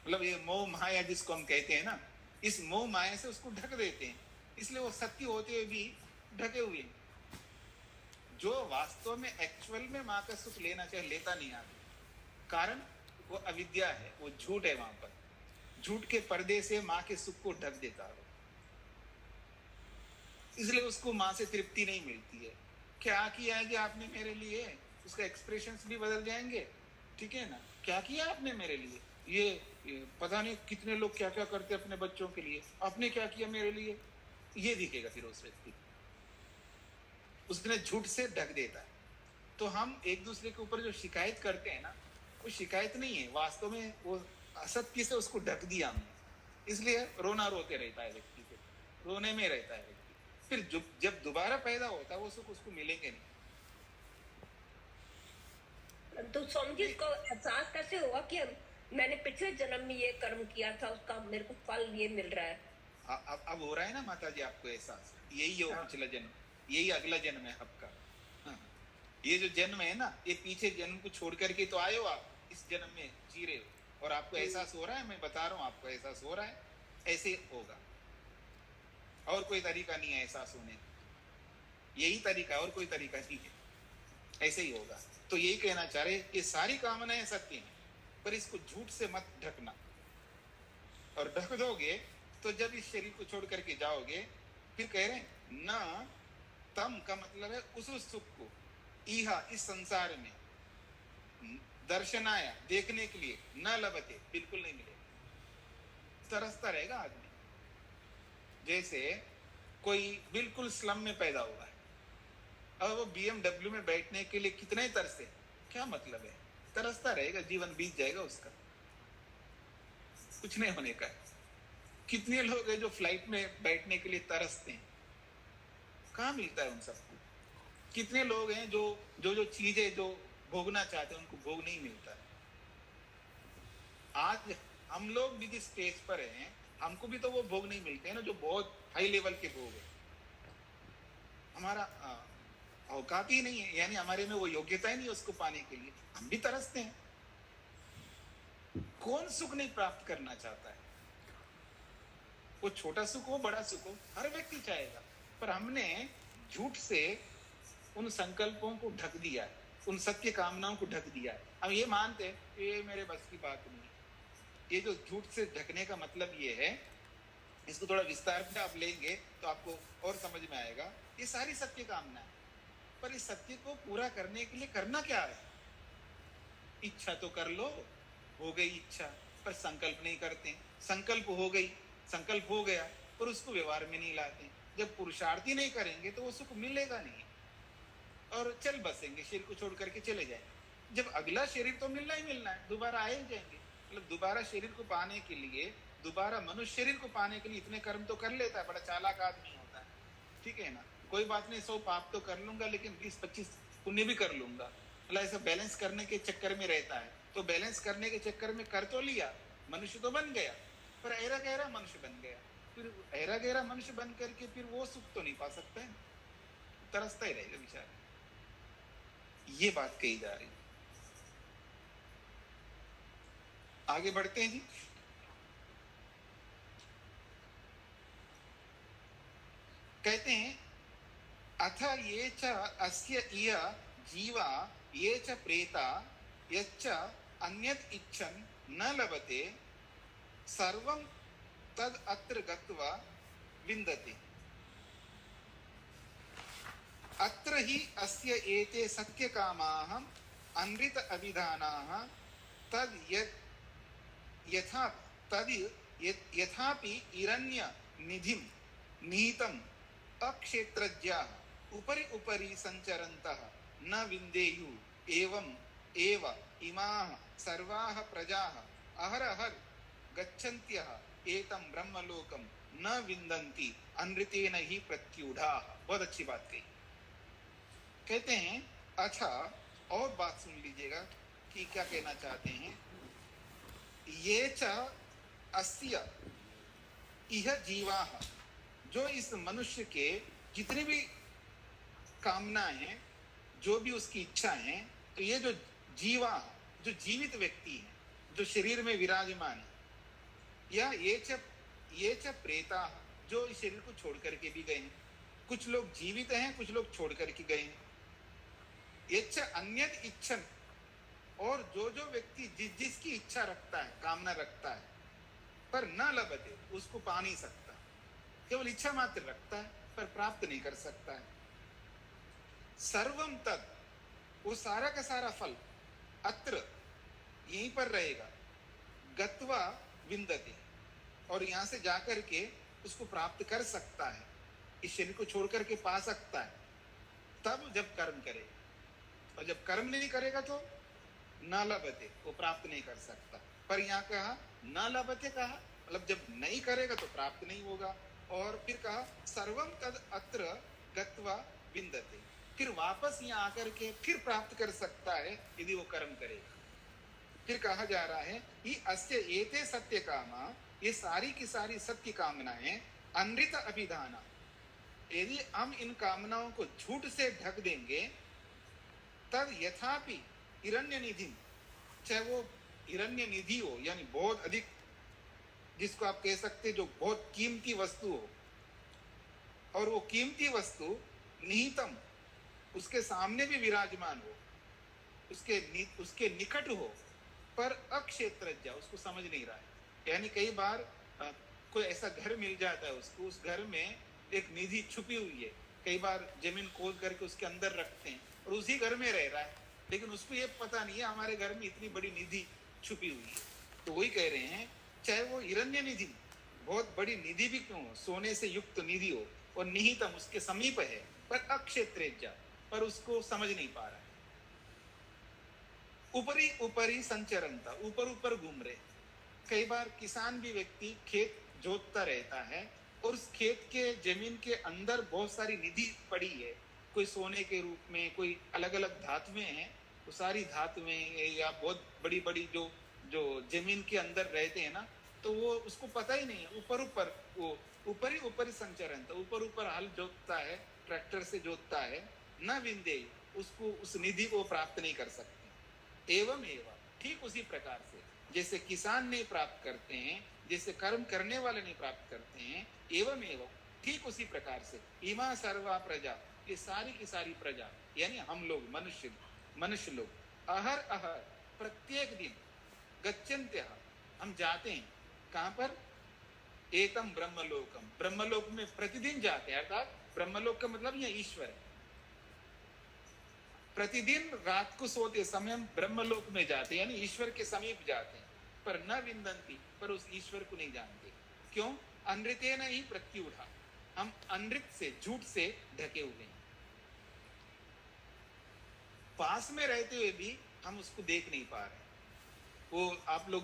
मतलब ये मोह माया जिसको हम कहते हैं ना, इस मोह माया से उसको ढक देते हैं, इसलिए वो सत्य होते हुए भी ढके हुए हैं। जो वास्तव में एक्चुअल में माँ का सुख लेना चाहिए लेता नहीं आदमी, कारण वो अविद्या है, वो झूठ है। वहां पर झूठ के पर्दे से माँ के सुख को ढक देता है, इसलिए उसको माँ से तृप्ति नहीं मिलती है। क्या किया है कि आपने मेरे लिए, उसका एक्सप्रेशंस भी बदल जाएंगे, ठीक है ना। क्या किया आपने मेरे लिए, ये पता नहीं कितने लोग क्या क्या करते अपने बच्चों के लिए, आपने क्या किया मेरे लिए, ये दिखेगा फिर उस व्यक्ति, उसने झूठ से ढक देता है। तो हम एक दूसरे के ऊपर जो शिकायत करते हैं ना, वो शिकायत नहीं है, वास्तव में वो असत्य से उसको ढक दिया हमने, इसलिए रोना रोते रहता है व्यक्ति को, रोने में रहता है व्यक्ति। फिर जब दोबारा पैदा होता है वो सुख उसको मिलेंगे नहीं। तो स्वामी जी इसको एहसास कैसे हुआ कि मैंने पिछले जन्म में ये कर्म किया था, उसका मेरे को फल ये मिल रहा है? अब हो रहा है ना माता जी आपको एहसास, यही हो पिछला जन्म, यही अगला जन्म है आपका। हाँ। ये जो जन्म है ना, ये पीछे जन्म को छोड़ करके तो आए हो आप, इस जन्म में जी रहे हो और आपको एहसास हो रहा है। मैं बता रहा हूँ आपको एहसास हो रहा है, ऐसे होगा, और कोई तरीका नहीं है एहसास होने का, यही तरीका, और कोई तरीका नहीं है, ऐसे ही होगा। तो यही कहना चाह रहे, ये सारी कामनाएं सत्य हैं, पर इसको झूठ से मत ढकना, और ढक दोगे तो जब इस शरीर को छोड़ करके जाओगे, फिर कह रहे हैं ना, तम का मतलब है उस सुख को, इहा इस संसार में, दर्शनाया देखने के लिए, न लभते बिल्कुल नहीं मिलेगा, तरसता रहेगा आदमी। जैसे कोई बिल्कुल स्लम में पैदा हुआ है, अब वो BMW में बैठने के लिए कितने तरसे, क्या मतलब है, तरसता रहेगा, जीवन बीत जाएगा उसका, कुछ नहीं होने का। कितने लोग हैं जो फ्लाइट में बैठने के लिए तरसते हैं, कहाँ मिलता है उन सबको। कितने लोग हैं जो चीजें जो भोगना चाहते हैं उनको भोग नहीं मिलता है। आज हम लोग भी जिस स्टेज पर हैं, हमको भी तो वो भोग नहीं मिलते हैं ना, जो बहुत हाई लेवल के भोग है। हमारा औकात ही नहीं है, यानी हमारे में वो योग्यता ही नहीं है उसको पाने के लिए, हम भी तरसते हैं। कौन सुख नहीं प्राप्त करना चाहता है, वो छोटा सुख हो बड़ा सुख हो, हर व्यक्ति चाहेगा, पर हमने झूठ से उन संकल्पों को ढक दिया है, उन सत्य कामनाओं को ढक दिया है। हम ये मानते हैं ये मेरे बस की बात नहीं। ये जो झूठ से ढकने का मतलब ये है, इसको थोड़ा विस्तार में आप लेंगे तो आपको और समझ में आएगा। ये सारी सत्य कामना है, पर इस सत्य को पूरा करने के लिए करना क्या है? इच्छा तो कर लो, हो गई इच्छा, पर संकल्प नहीं करते। संकल्प हो गई, संकल्प हो गया, पर उसको व्यवहार में नहीं लाते। जब पुरुषार्थ ही नहीं करेंगे तो वो सुख मिलेगा नहीं, और चल बसेंगे, शरीर को छोड़ करके चले जाएंगे। जब अगला शरीर तो मिलना ही मिलना है, दोबारा आए ही जाएंगे। मतलब दोबारा शरीर को पाने के लिए, दोबारा मनुष्य शरीर को पाने के लिए इतने कर्म तो कर लेता है, बड़ा चालाक आदमी होता है, ठीक है ना। कोई बात नहीं, 100 पाप तो कर लूंगा, लेकिन 20-25 पुण्य भी कर लूंगा। मतलब ऐसा बैलेंस करने के चक्कर में रहता है। तो बैलेंस करने के चक्कर में कर तो लिया, मनुष्य तो बन गया, पर ऐरा गहरा मनुष्य बन गया। फिर ऐरा गहरा मनुष्य बन करके फिर वो सुख तो नहीं पा सकता है, तरसता ही रहेगा बेचारा। ये बात कही जा रही है। आगे बढ़ते हैं जी। कहते हैं अथ ये च अस्य इय जीवा ये च प्रेता यच्च अन्यत् इच्छन् न लभते सर्वं तद अत्र गत्वा विन्दते। अत्र हि अस्य एते सत्यकामाः अनृत अभिधानाः तद् यथापि हिरण्य निधिं निहितम् अक्षेत्रज्ञाः उपरि उपरि संचरन्तः न विन्देयुः एवम् एव इमाः सर्वाः प्रजाः अहरहर गच्छन्त्यः एतं ब्रह्मलोकं न विन्दन्ति अनृतेन ही प्रत्यूढ़ाः। बहुत अच्छी बात कही। कहते हैं अच्छा, और बात सुन लीजिएगा कि क्या कहना चाहते हैं। ये च अस्य इह जीवाः, जो इस मनुष्य के जितने भी कामनाएं, जो भी उसकी इच्छा है, तो ये जो जीवा, जो जीवित व्यक्ति है, जो शरीर में विराजमान है, या ये च प्रेता, जो इस शरीर को छोड़ करके भी गए हैं। कुछ लोग जीवित हैं, कुछ लोग छोड़ करके गए हैं। ये च अन्यद इच्छन, और जो व्यक्ति जिसकी इच्छा रखता है, कामना रखता है, पर न लभते, उसको पा नहीं सकता, केवल इच्छा मात्र रखता है पर प्राप्त नहीं कर सकता है। सर्वम तद, वो सारा का सारा फल अत्र, यहीं पर रहेगा, गत्वा विंदते, और यहां से जाकर के उसको प्राप्त कर सकता है, इस शरीर को छोड़ करके पा सकता है, तब जब कर्म करेगा। और जब कर्म नहीं करेगा तो न लभते, वो प्राप्त नहीं कर सकता। पर यहाँ कहा न लभते, कहा मतलब जब नहीं करेगा तो प्राप्त नहीं होगा। और फिर कहा सर्वम तद अत्र गत्वा विंदते, फिर वापस यहाँ आकर के फिर प्राप्त कर सकता है यदि वो कर्म करेगा। फिर कहा जा रहा है ये अस्य एते सत्य कामा, ये सारी की सारी सत्य कामनाएं अनृत अभिधाना, यदि हम इन कामनाओं को झूठ से ढक देंगे, तब यथापि हिरण्य निधि, चाहे वो हिरण्य निधि हो, यानी बहुत अधिक, जिसको आप कह सकते जो बहुत कीमती वस्तु हो, और वो कीमती वस्तु निहितम, उसके सामने भी विराजमान हो, उसके निकट हो, पर अक्षेत्रज्ञ, उसको समझ नहीं रहा है। यानी कई बार कोई ऐसा घर मिल जाता है उसको, उस घर में एक निधि छुपी हुई है, कई बार जमीन खोद करके उसके अंदर रखते हैं और उसी घर में रह रहा है, लेकिन उसको ये पता नहीं है हमारे घर में इतनी बड़ी निधि छुपी हुई है। तो वही कह रहे हैं, चाहे वो हिरण्य निधि, बहुत बड़ी निधि भी क्यों हो, सोने से युक्त निधि हो, और निहितम, उसके समीप है, पर अक्षेत्रज्ञ, पर उसको समझ नहीं पा रहा है। ऊपरी ऊपरी संचरंता, ऊपर घूम रहे। कई बार किसान भी व्यक्ति खेत जोतता रहता है और उस खेत के जमीन के अंदर बहुत सारी निधि पड़ी है, कोई सोने के रूप में, कोई अलग अलग धातुएं हैं, वो सारी धातुएं या बहुत बड़ी बड़ी जो जमीन के अंदर रहते हैं ना, तो वो उसको पता ही नहीं है। वो ऊपरी संचरण, तो ऊपर हल जोतता है, ट्रैक्टर से जोतता है, न विंदे, उसको उस निधि को प्राप्त नहीं कर सकते। एवं ठीक उसी प्रकार से जैसे किसान नहीं प्राप्त करते हैं, जैसे कर्म करने वाले नहीं प्राप्त करते हैं, एवं ठीक उसी प्रकार से इमा सर्वा प्रजा, ये सारी की सारी प्रजा, यानी हम लोग मनुष्य लोग, अहर प्रत्येक दिन गच्छन्त्यः, हम जाते हैं कहां पर, एकम ब्रह्मलोकम, ब्रह्मलोक में प्रतिदिन जाते हैं। अर्थात ब्रह्मलोक का मतलब यह ईश्वर है। प्रतिदिन रात को सोते समय हम ब्रह्मलोक में जाते हैं, यानी ईश्वर के समीप जाते हैं, पर न विंदन्ति, पर उस ईश्वर को नहीं जानते। क्यों? अनृतेन ही प्रत्युढ़ा, हम अनृत से, झूठ से ढके हुए हैं। पास में रहते हुए भी हम उसको देख नहीं पा रहे। वो आप लोग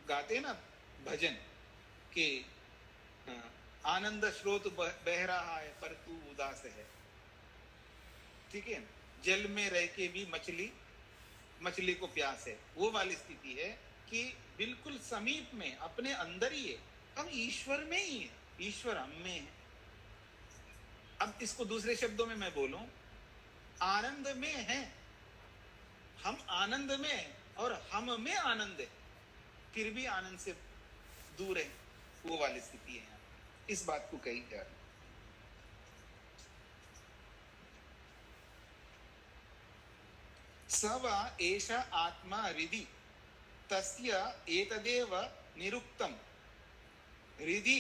गाते हैं ना भजन कि आनंद स्रोत बह रहा है पर तू उदास है, ठीक है। जल में रह के भी मछली को प्यास है, वो वाली स्थिति है कि बिल्कुल समीप में, अपने अंदर ही है, हम ईश्वर में ही है, ईश्वर हम में है। अब इसको दूसरे शब्दों में मैं बोलूं, आनंद में है, हम आनंद में है और हम में आनंद है, फिर भी आनंद से दूर है, वो वाली स्थिति है। इस बात को कही जा रही। सवा एषा आत्मा हृदि तस्य एतदेव निरुक्तम हृदि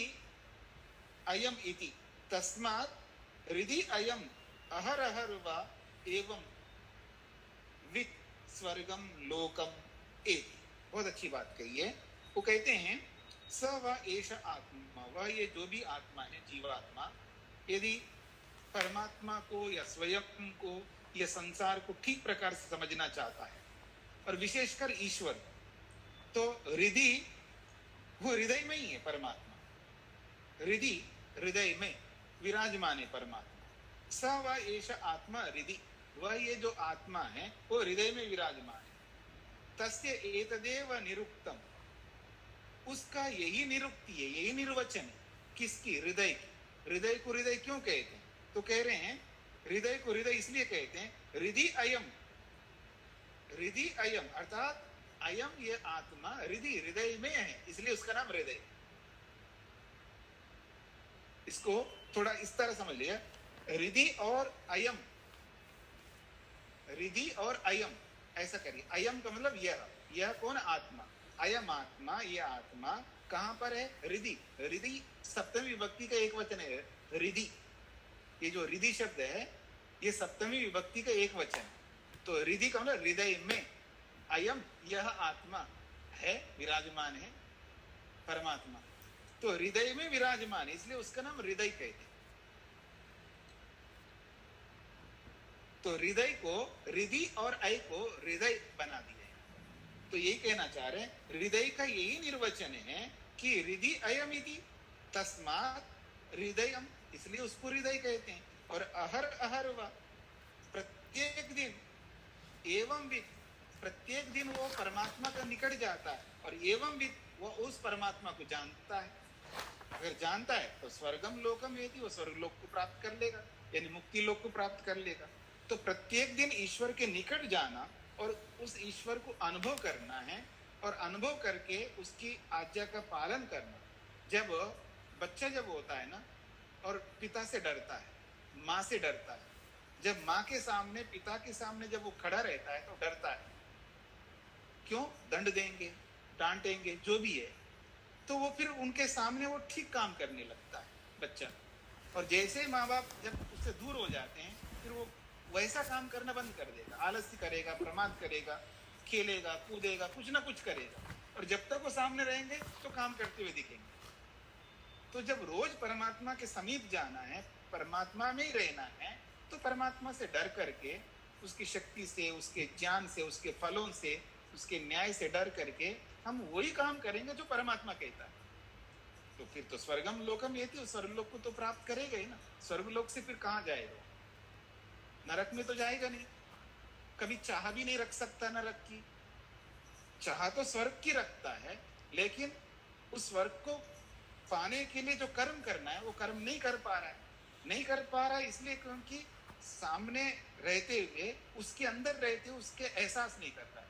अयम इति तस्मात् हृदि अयम अहरहर वा एवं वित् स्वर्गम लोकम एति। बहुत अच्छी बात कही है। वो कहते हैं स व एष आत्मा, वह ये जो भी आत्मा है, जीवात्मा, यदि परमात्मा को या स्वयं को या संसार को ठीक प्रकार से समझना चाहता है, और विशेषकर ईश्वर, तो हृदय, वो हृदय में ही है परमात्मा, हृदय में विराजमान है परमात्मा। स व एष आत्मा हृदय, वह ये जो आत्मा है वो हृदय में विराजमान है। तस्य एतदेव निरुक्तम, उसका यही निरुक्ति है, यही निर्वचन है। किसकी? हृदय की। हृदय को हृदय क्यों कहते हैं? तो कह रहे हैं हृदय को हृदय इसलिए कहते हैं, हृदय अयम, हृदय अयम अर्थात अयम ये आत्मा हृदय हृदय में है, इसलिए उसका नाम हृदय। इसको थोड़ा इस तरह समझ लिया, हृदय और अयम, हृदय और अयम ऐसा करिए। अयम का मतलब यह कौन? आत्मा। अयम आत्मा, यह आत्मा कहां पर है? हृदय। हृदय सप्तमी विभक्ति का एक वचन है, हृदय। ये जो हृदय शब्द है ये सप्तमी विभक्ति का एक वचन। तो हृदय का मतलब हृदय में। अयम यह आत्मा है, विराजमान है परमात्मा, तो हृदय में विराजमान है, इसलिए उसका नाम हृदय कहते हैं। तो हृदय को, हृदय और अय को हृदय बना दिया है। तो यही कहना चाह रहे हैं, हृदय का यही निर्वचन है कि हृदय अयम इति तस्मात् हृदयम, इसलिए उसको हृदय कहते हैं। और अहर अहर व प्रत्येक दिन एवं विद, प्रत्येक दिन वो परमात्मा का निकट जाता है, और एवं विद वो उस परमात्मा को जानता है। अगर जानता है तो स्वर्गम लोकम यदि, वो स्वर्ग लोक को प्राप्त कर लेगा, यानी मुक्ति लोक को प्राप्त कर लेगा। तो प्रत्येक दिन ईश्वर के निकट जाना और उस ईश्वर को अनुभव करना है, और अनुभव करके उसकी आज्ञा का पालन करना। जब बच्चा जब होता है ना, और पिता से डरता है, माँ से डरता है, जब माँ के सामने, पिता के सामने जब वो खड़ा रहता है तो डरता है। क्यों? दंड देंगे, डांटेंगे, जो भी है। तो वो फिर उनके सामने वो ठीक काम करने लगता है बच्चा। और जैसे माँ बाप जब उससे दूर हो जाते हैं, फिर वो वैसा काम करना बंद कर देगा, आलस्य करेगा, प्रमाद करेगा, खेलेगा, कूदेगा, कुछ ना कुछ करेगा। और जब तक वो सामने रहेंगे तो काम करते हुए दिखेंगे। तो जब रोज परमात्मा के समीप जाना है, परमात्मा में ही रहना है, तो परमात्मा से डर करके, उसकी शक्ति से, उसके ज्ञान से, उसके फलों से, उसके न्याय से डर करके हम वही काम करेंगे जो परमात्मा कहता है। तो फिर तो स्वर्गम लोकम यति, स्वर्ग लोक को तो प्राप्त करेगा ही ना। स्वर्ग लोक से फिर कहाँ जाएगा? नरक में तो जाएगा नहीं, कभी चाह भी नहीं रख सकता नरक की। चाह तो स्वर्ग की रखता है, लेकिन उस स्वर्ग को पाने के लिए जो कर्म करना है वो कर्म नहीं कर पा रहा है। नहीं कर पा रहा है इसलिए क्योंकि सामने रहते हुए, उसके अंदर रहते हुए उसके एहसास नहीं कर रहा है।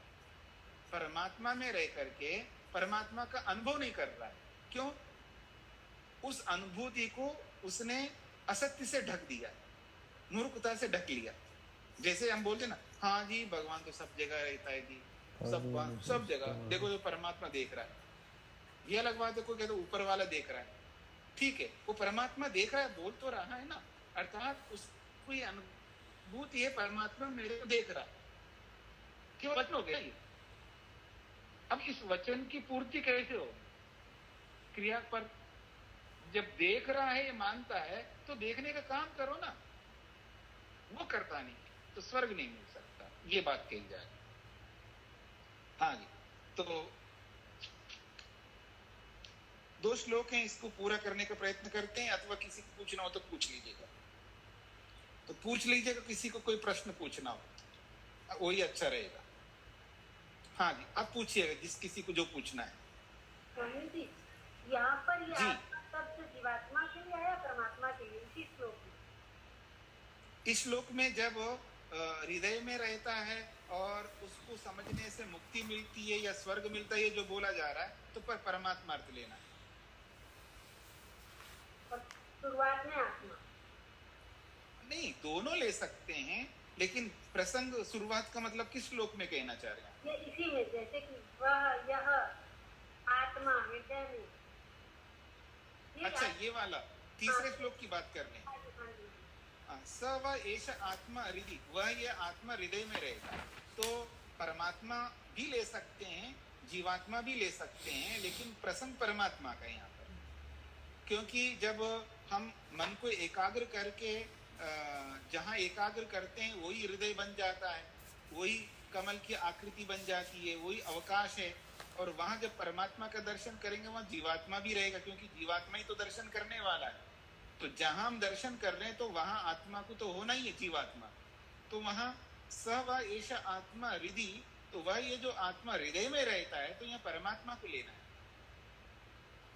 परमात्मा में रह करके परमात्मा का अनुभव नहीं कर रहा है। क्यों? उस अनुभूति को उसने असत्य से ढक दिया, मूर्खता से ढक लिया। जैसे हम बोलते ना, हाँ जी भगवान तो सब जगह रहता है जी, सब जगह देखो, जो परमात्मा देख रहा है। ये अलग बात है, कोई कहते ऊपर वाला देख रहा है, ठीक है, वो परमात्मा देख रहा है, बोल तो रहा है ना, अर्थात उसको ये अनुभूति है, परमात्मा मेरे को देख रहा है। क्यों? वचन हो गया ये। अब इस वचन की पूर्ति कैसे हो? क्रिया पर। जब देख रहा है, ये मानता है, तो देखने का काम करो ना। वो करता नहीं तो स्वर्ग नहीं मिल सकता, ये बात कही जाए। हाँ जी, तो 2 श्लोक हैं, इसको पूरा करने का प्रयत्न करते हैं, अथवा किसी को पूछना हो तो पूछ लीजिएगा। तो पूछ लीजिएगा, किसी को कोई प्रश्न पूछना हो वही अच्छा रहेगा। हाँ जी, आप पूछिएगा जिस किसी को जो पूछना है। स्वामी जी, यहाँ पर ये शब्द जीवात्मा के लिए आया, परमात्मा के लिए इसी श्लोक में? इस श्लोक में जब हृदय में रहता है और उसको समझने से मुक्ति मिलती है या स्वर्ग मिलता है, जो बोला जा रहा है, तो पर परमात्मा अर्थ लेना है। और शुरुआत में आत्मा नहीं, दोनों ले सकते हैं, लेकिन प्रसंग शुरुआत का मतलब किस श्लोक में कहना चाह रहे हैं? ये इसी में, जैसे कि वह यह आत्मा हृदय में। अच्छा, ये वाला तीसरे श्लोक की बात कर रहे हैं। स व एष आत्मा हृदय, वह ये आत्मा हृदय में रहेगा। तो परमात्मा भी ले सकते हैं, जीवात्मा भी ले सकते हैं, लेकिन प्रसंग परमात्मा का यहाँ पर, क्योंकि जब हम मन को एकाग्र करके जहाँ एकाग्र करते हैं वही हृदय बन जाता है, वही कमल की आकृति बन जाती है, वही अवकाश है। और वहां जब परमात्मा का दर्शन करेंगे वहां जीवात्मा भी रहेगा, क्योंकि जीवात्मा ही तो दर्शन करने वाला है। तो जहां हम दर्शन कर रहे हैं तो वहां आत्मा को तो होना ही है, जीवात्मा। तो वहां स व एष आत्मा हृदय, तो वह ये जो आत्मा हृदय में रहता है, तो यहाँ परमात्मा को लेना है,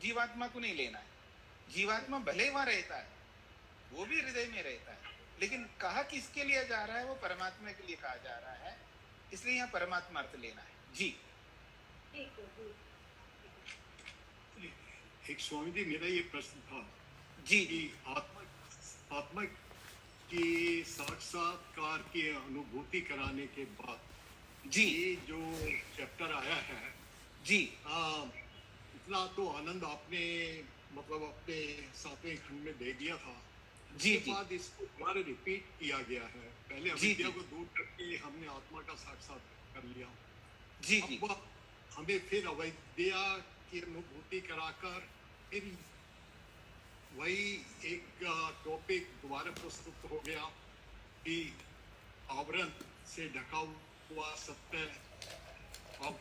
जीवात्मा को नहीं लेना है। जीवात्मा भले वहां रहता है, वो भी हृदय में रहता है, लेकिन कहा किसके लिए जा रहा है, वो परमात्मा के लिए कहा जा रहा है, इसलिए यहाँ परमात्मा अर्थ लेना है। जी ठीक है जी। एक स्वामी जी, मेरा ये प्रश्न था जी कि आत्मा की साक्षात्कार की अनुभूति कराने के बाद जी ये जो चैप्टर आया है जी इतना तो आनंद आपने मतलब अपने 7वें खंड में दे दिया था। जी उसके बाद इसको दोबारा रिपीट किया गया है। पहले जी, अविद्या जी। को दूर करके हमने आत्मा का साक्षात्कार कर लिया। जी जी अब हमें फिर अविद्या की अनुभूति कराकर फिर वही एक टॉपिक दोबारा प्रस्तुत हो गया कि आवरण से ढका हुआ सत्य अब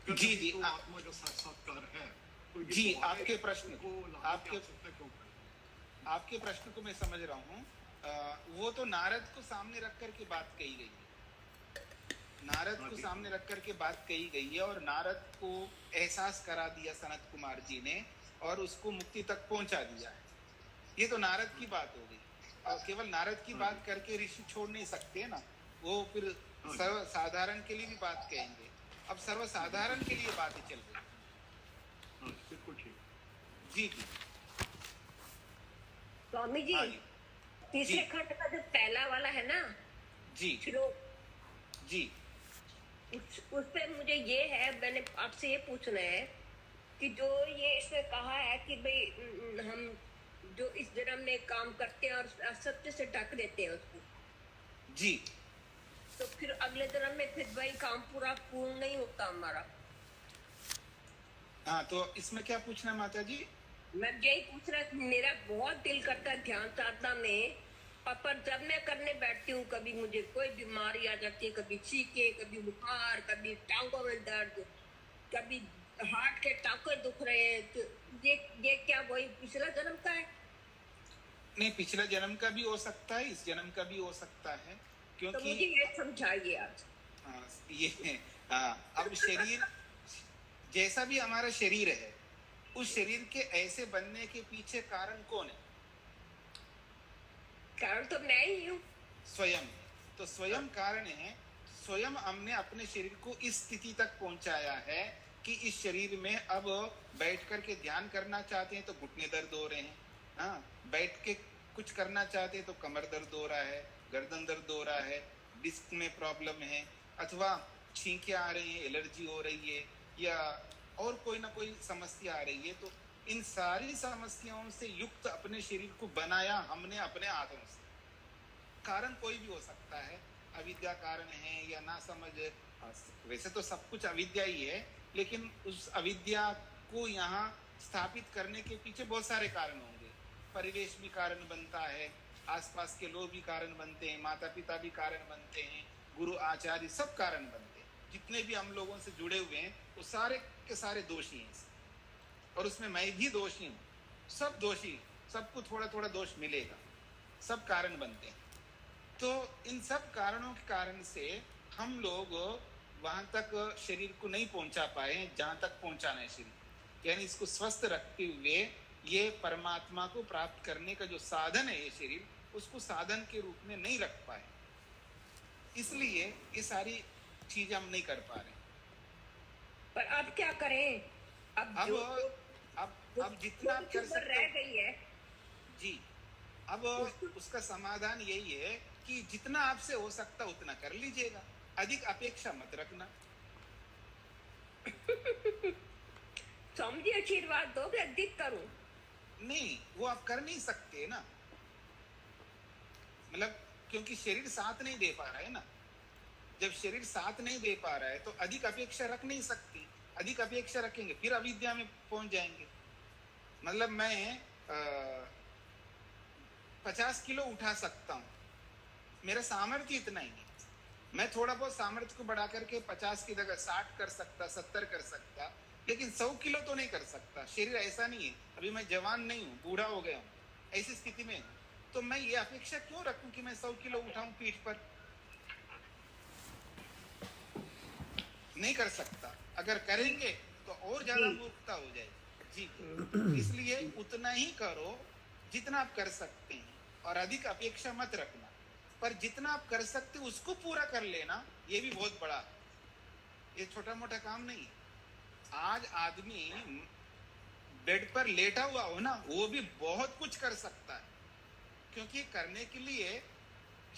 जी, जी, तो आत्मा का साक्षात्कार है। तो ये जी, दोबारा आपके प्रश्न को आपके क्यों करें? आपके प्रश्न को मैं समझ रहा हूँ। वो तो नारद को सामने रख कर के बात कही गई है, नारद को सामने रख कर के बात कही गई है, और नारद को एहसास करा दिया सनत कुमार जी ने और उसको मुक्ति तक पहुंचा दिया है। ये तो नारद की बात हो गई, और केवल नारद की बात करके ऋषि छोड़ नहीं सकते ना, वो फिर सर्वसाधारण के लिए भी बात कहेंगे। अब सर्वसाधारण के लिए बातें चल रही। बिल्कुल ठीक। जी जी स्वामी जी, हाँ जी, तीसरे जी। खंड का जो पहला वाला है ना जी श्लोक, जी उस पे मुझे ये है, मैंने आपसे ये पूछना है कि जो ये इसमें कहा है कि भाई हम जो इस जन्म में काम करते हैं और असत्य से ढक देते हैं उसको, जी तो फिर अगले जन्म में फिर वही काम पूर्ण नहीं होता हमारा। हाँ, तो इसमें क्या पूछना है माता जी? मैं यही पूछ रहा था, मेरा बहुत दिल करता है ध्यान साधना में, पर जब मैं करने बैठती हूँ कभी मुझे कोई बीमारी आ जाती है, कभी छींके, कभी बुखार, कभी टांगों में दर्द, कभी हार्ट के टांके दुख रहे हैं। तो ये क्या वही पिछला जन्म का है? नहीं, पिछला जन्म का भी हो सकता है, इस जन्म का भी हो सकता है, तो क्योंकि मुझे ये समझाइए आज। हाँ, ये अब शरीर जैसा भी हमारा शरीर है, उस शरीर के ऐसे बनने के पीछे कारण कौन है? कारण तो मैं ही हूँ। स्वयं। तो स्वयं कारण है। स्वयं हमने अपने शरीर को इस स्थिति तक पहुंचाया है कि इस शरीर में अब बैठ कर के ध्यान करना चाहते हैं तो घुटने दर्द हो रहे हैं, हाँ, बैठ के कुछ करना चाहते हैं तो कमर दर्द हो रहा है, गर्दन दर्द हो रहा है, डिस्क में प्रॉब्लम है, अथवा छींके आ रही है, एलर्जी हो रही है, या और कोई ना कोई समस्या आ रही है। तो इन सारी समस्याओं से युक्त अपने शरीर को बनाया हमने अपने हाथों से। कारण कोई भी हो सकता है, अविद्या कारण है या ना समझ, वैसे तो सब कुछ अविद्या ही है, लेकिन उस अविद्या को यहाँ स्थापित करने के पीछे बहुत सारे कारण होंगे। परिवेश भी कारण बनता है, आसपास के लोग भी कारण बनते हैं, माता पिता भी कारण बनते हैं, गुरु आचार्य सब कारण बनते हैं। जितने भी हम लोगों से जुड़े हुए हैं वो सारे के सारे दोषी हैं, और उसमें मैं भी दोषी हूँ, सब दोषी, सबको थोड़ा थोड़ा दोष मिलेगा, सब कारण बनते हैं। तो इन सब कारणों के कारण से हम लोग वहां तक शरीर को नहीं पहुंचा पाए जहां तक पहुंचाना है शरीर, यानी इसको स्वस्थ रखते हुए ये परमात्मा को प्राप्त करने का जो साधन है ये शरीर, उसको साधन के रूप में नहीं रख पाए, इसलिए ये सारी चीजें हम नहीं कर पा रहे। पर अब क्या करें? अब जितना आप कर सकते रह गई है जी, अब उसका समाधान यही है कि जितना आपसे हो सकता उतना कर लीजिएगा, अधिक अपेक्षा मत रखना। समझिए, आशीर्वाद दो कि अधिक करूं? नहीं, वो आप कर नहीं सकते ना, मतलब क्योंकि शरीर साथ नहीं दे पा रहा है ना। जब शरीर साथ नहीं दे पा रहा है तो अधिक अपेक्षा रख नहीं सकती। अधिक अपेक्षा रखेंगे फिर अविद्या में पहुंच जाएंगे। मतलब मैं 50 किलो उठा सकता हूँ, मेरा सामर्थ्य इतना ही है, मैं थोड़ा बहुत सामर्थ्य को बढ़ा करके 50 की जगह 60 कर सकता, 70 कर सकता, लेकिन 100 किलो तो नहीं कर सकता। शरीर ऐसा नहीं है, अभी मैं जवान नहीं हूँ, बूढ़ा हो गया हूँ, ऐसी स्थिति में तो मैं ये अपेक्षा क्यों रखूं कि मैं 100 किलो उठाऊं पीठ पर? नहीं कर सकता। अगर करेंगे तो और ज्यादा मूर्खता हो जाएगी जी। इसलिए उतना ही करो जितना आप कर सकते हैं। और अधिक अपेक्षा मत रखना, पर जितना आप कर सकते उसको पूरा कर लेना, ये भी बहुत बड़ा, ये छोटा मोटा काम नहीं है। आज आदमी बेड पर लेटा हुआ हो ना, वो भी बहुत कुछ कर सकता है, क्योंकि करने के लिए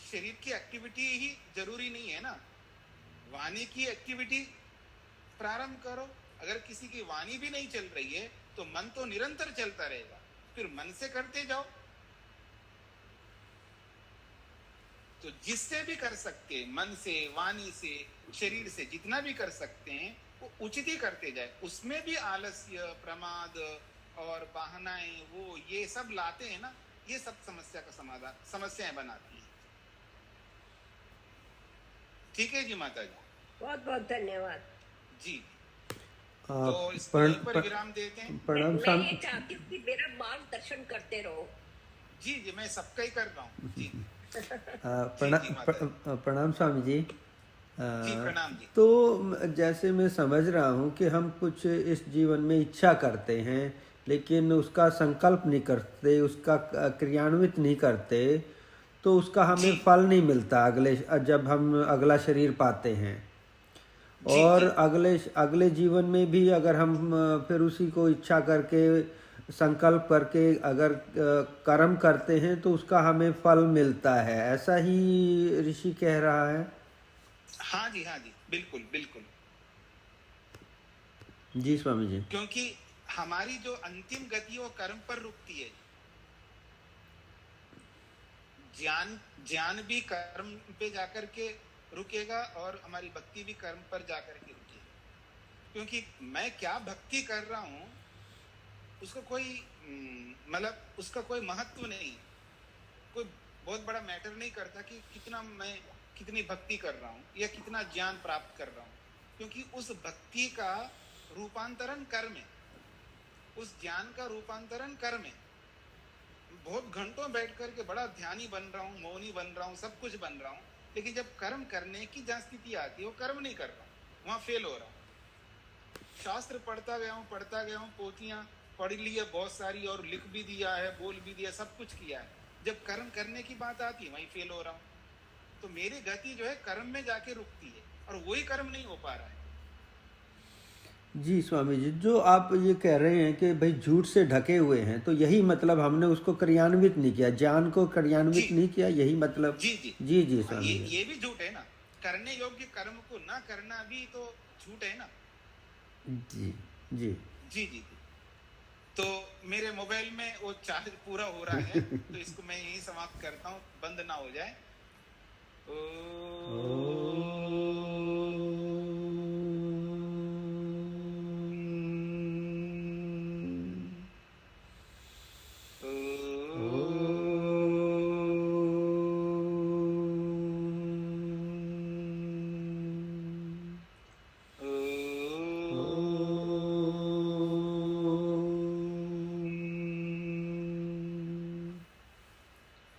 शरीर की एक्टिविटी ही जरूरी नहीं है ना, वाणी की एक्टिविटी प्रारंभ करो। अगर किसी की वाणी भी नहीं चल रही है तो मन तो निरंतर चलता रहेगा, फिर मन से करते जाओ। तो जिससे भी कर सकते हैं, मन से, वाणी से, शरीर से, जितना भी कर सकते हैं वो उचित ही करते जाए। उसमें भी आलस्य, प्रमाद और बहानाएं, वो ये सब लाते हैं ना, ये सब समस्या का समाधान, समस्याएं बनाती हैं। ठीक है जी माता जी, बहुत बहुत धन्यवाद जी। तो इसको यहीं पर विराम देते हैं। मैं ये चाहती हूँ कि मेरा मार्गदर्शन करते रहो। जी जी, मैं सबका ही कर रहा हूँ जी। प्रणाम स्वामी जी। जी प्रणाम जी। तो जैसे मैं समझ रहा हूँ कि हम कुछ इस जीवन में इच्छा करते हैं, लेकिन उसका संकल्प नहीं करते, उसका क्रियान्वित नहीं करते, तो उसका हमें फल नहीं मिलता अगले, जब हम अगला शरीर पाते हैं। और अगले जीवन में भी अगर हम फिर उसी को इच्छा करके, संकल्प करके अगर कर्म करते हैं तो उसका हमें फल मिलता है, ऐसा ही ऋषि कह रहा है। हाँ जी, हाँ जी, बिल्कुल बिल्कुल जी स्वामी जी। क्योंकि हमारी जो अंतिम गति वो कर्म पर रुकती है। ज्ञान भी कर्म पे जाकर के रुकेगा और हमारी भक्ति भी कर्म पर जाकर के रुकेगी। क्योंकि मैं क्या भक्ति कर रहा हूँ उसका कोई मतलब उसका कोई महत्व नहीं, कोई बहुत बड़ा मैटर नहीं करता कि मैं कितनी भक्ति कर रहा हूँ या कितना ज्ञान प्राप्त कर रहा हूँ, क्योंकि उस भक्ति का रूपांतरण कर्म है, उस ज्ञान का रूपांतरण कर्म है। बहुत घंटों बैठ करके बड़ा ध्यानी बन रहा हूँ, मौनी बन रहा हूँ, सब कुछ बन रहा हूँ, लेकिन जब कर्म करने की जहाँ स्थिति आती है वो कर्म नहीं कर रहा हूँ, वहां फेल हो रहा हूँ। शास्त्र पढ़ता गया हूँ, पोथियां पढ़ ली है बहुत सारी, और लिख भी दिया है, बोल भी दिया, सब कुछ किया है, जब कर्म करने की बात आती है वहीं फेल हो रहा हूँ। तो मेरी गति जो है कर्म में जाके रुकती है और वही कर्म नहीं हो पा रहा है। जी स्वामी जी, जो आप ये कह रहे हैं कि भाई झूठ से ढके हुए हैं, तो यही मतलब हमने उसको क्रियान्वित नहीं किया, ज्ञान को क्रियान्वित नहीं किया, यही मतलब। जी जी जी जी स्वामी जी। ये भी झूठ है ना, करने योग्य कर्म को ना करना भी तो झूठ है ना। जी जी जी जी। तो मेरे मोबाइल में वो चार्ज पूरा हो रहा है, तो इसको मैं यही समाप्त करता हूँ, बंद ना हो जाए।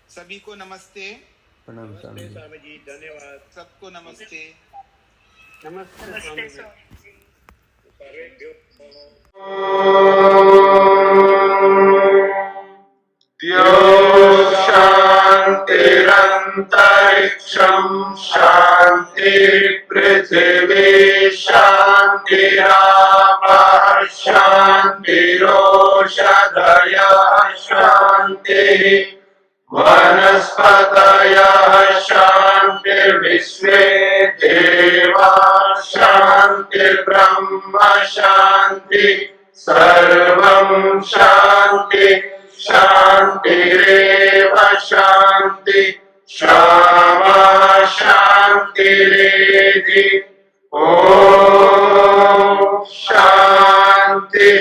सभी को नमस्ते। प्रणाम स्वामी जी। स्वामी जी धन्यवाद। सबको नमस्ते। नमस्ते स्वामी जी। शान्तिरन्तरिक्षं शान्ति पृथिवी शान्तिरापः शान्तिरोषधयः शान्तिः वनस्पतयः शान्तिर्विश्वे देवाः शान्तिर्ब्रह्म शान्ति सर्वं शान्ति शान्तिरेव शान्ति क्षमा शान्तिरेधि ॐ शान्ति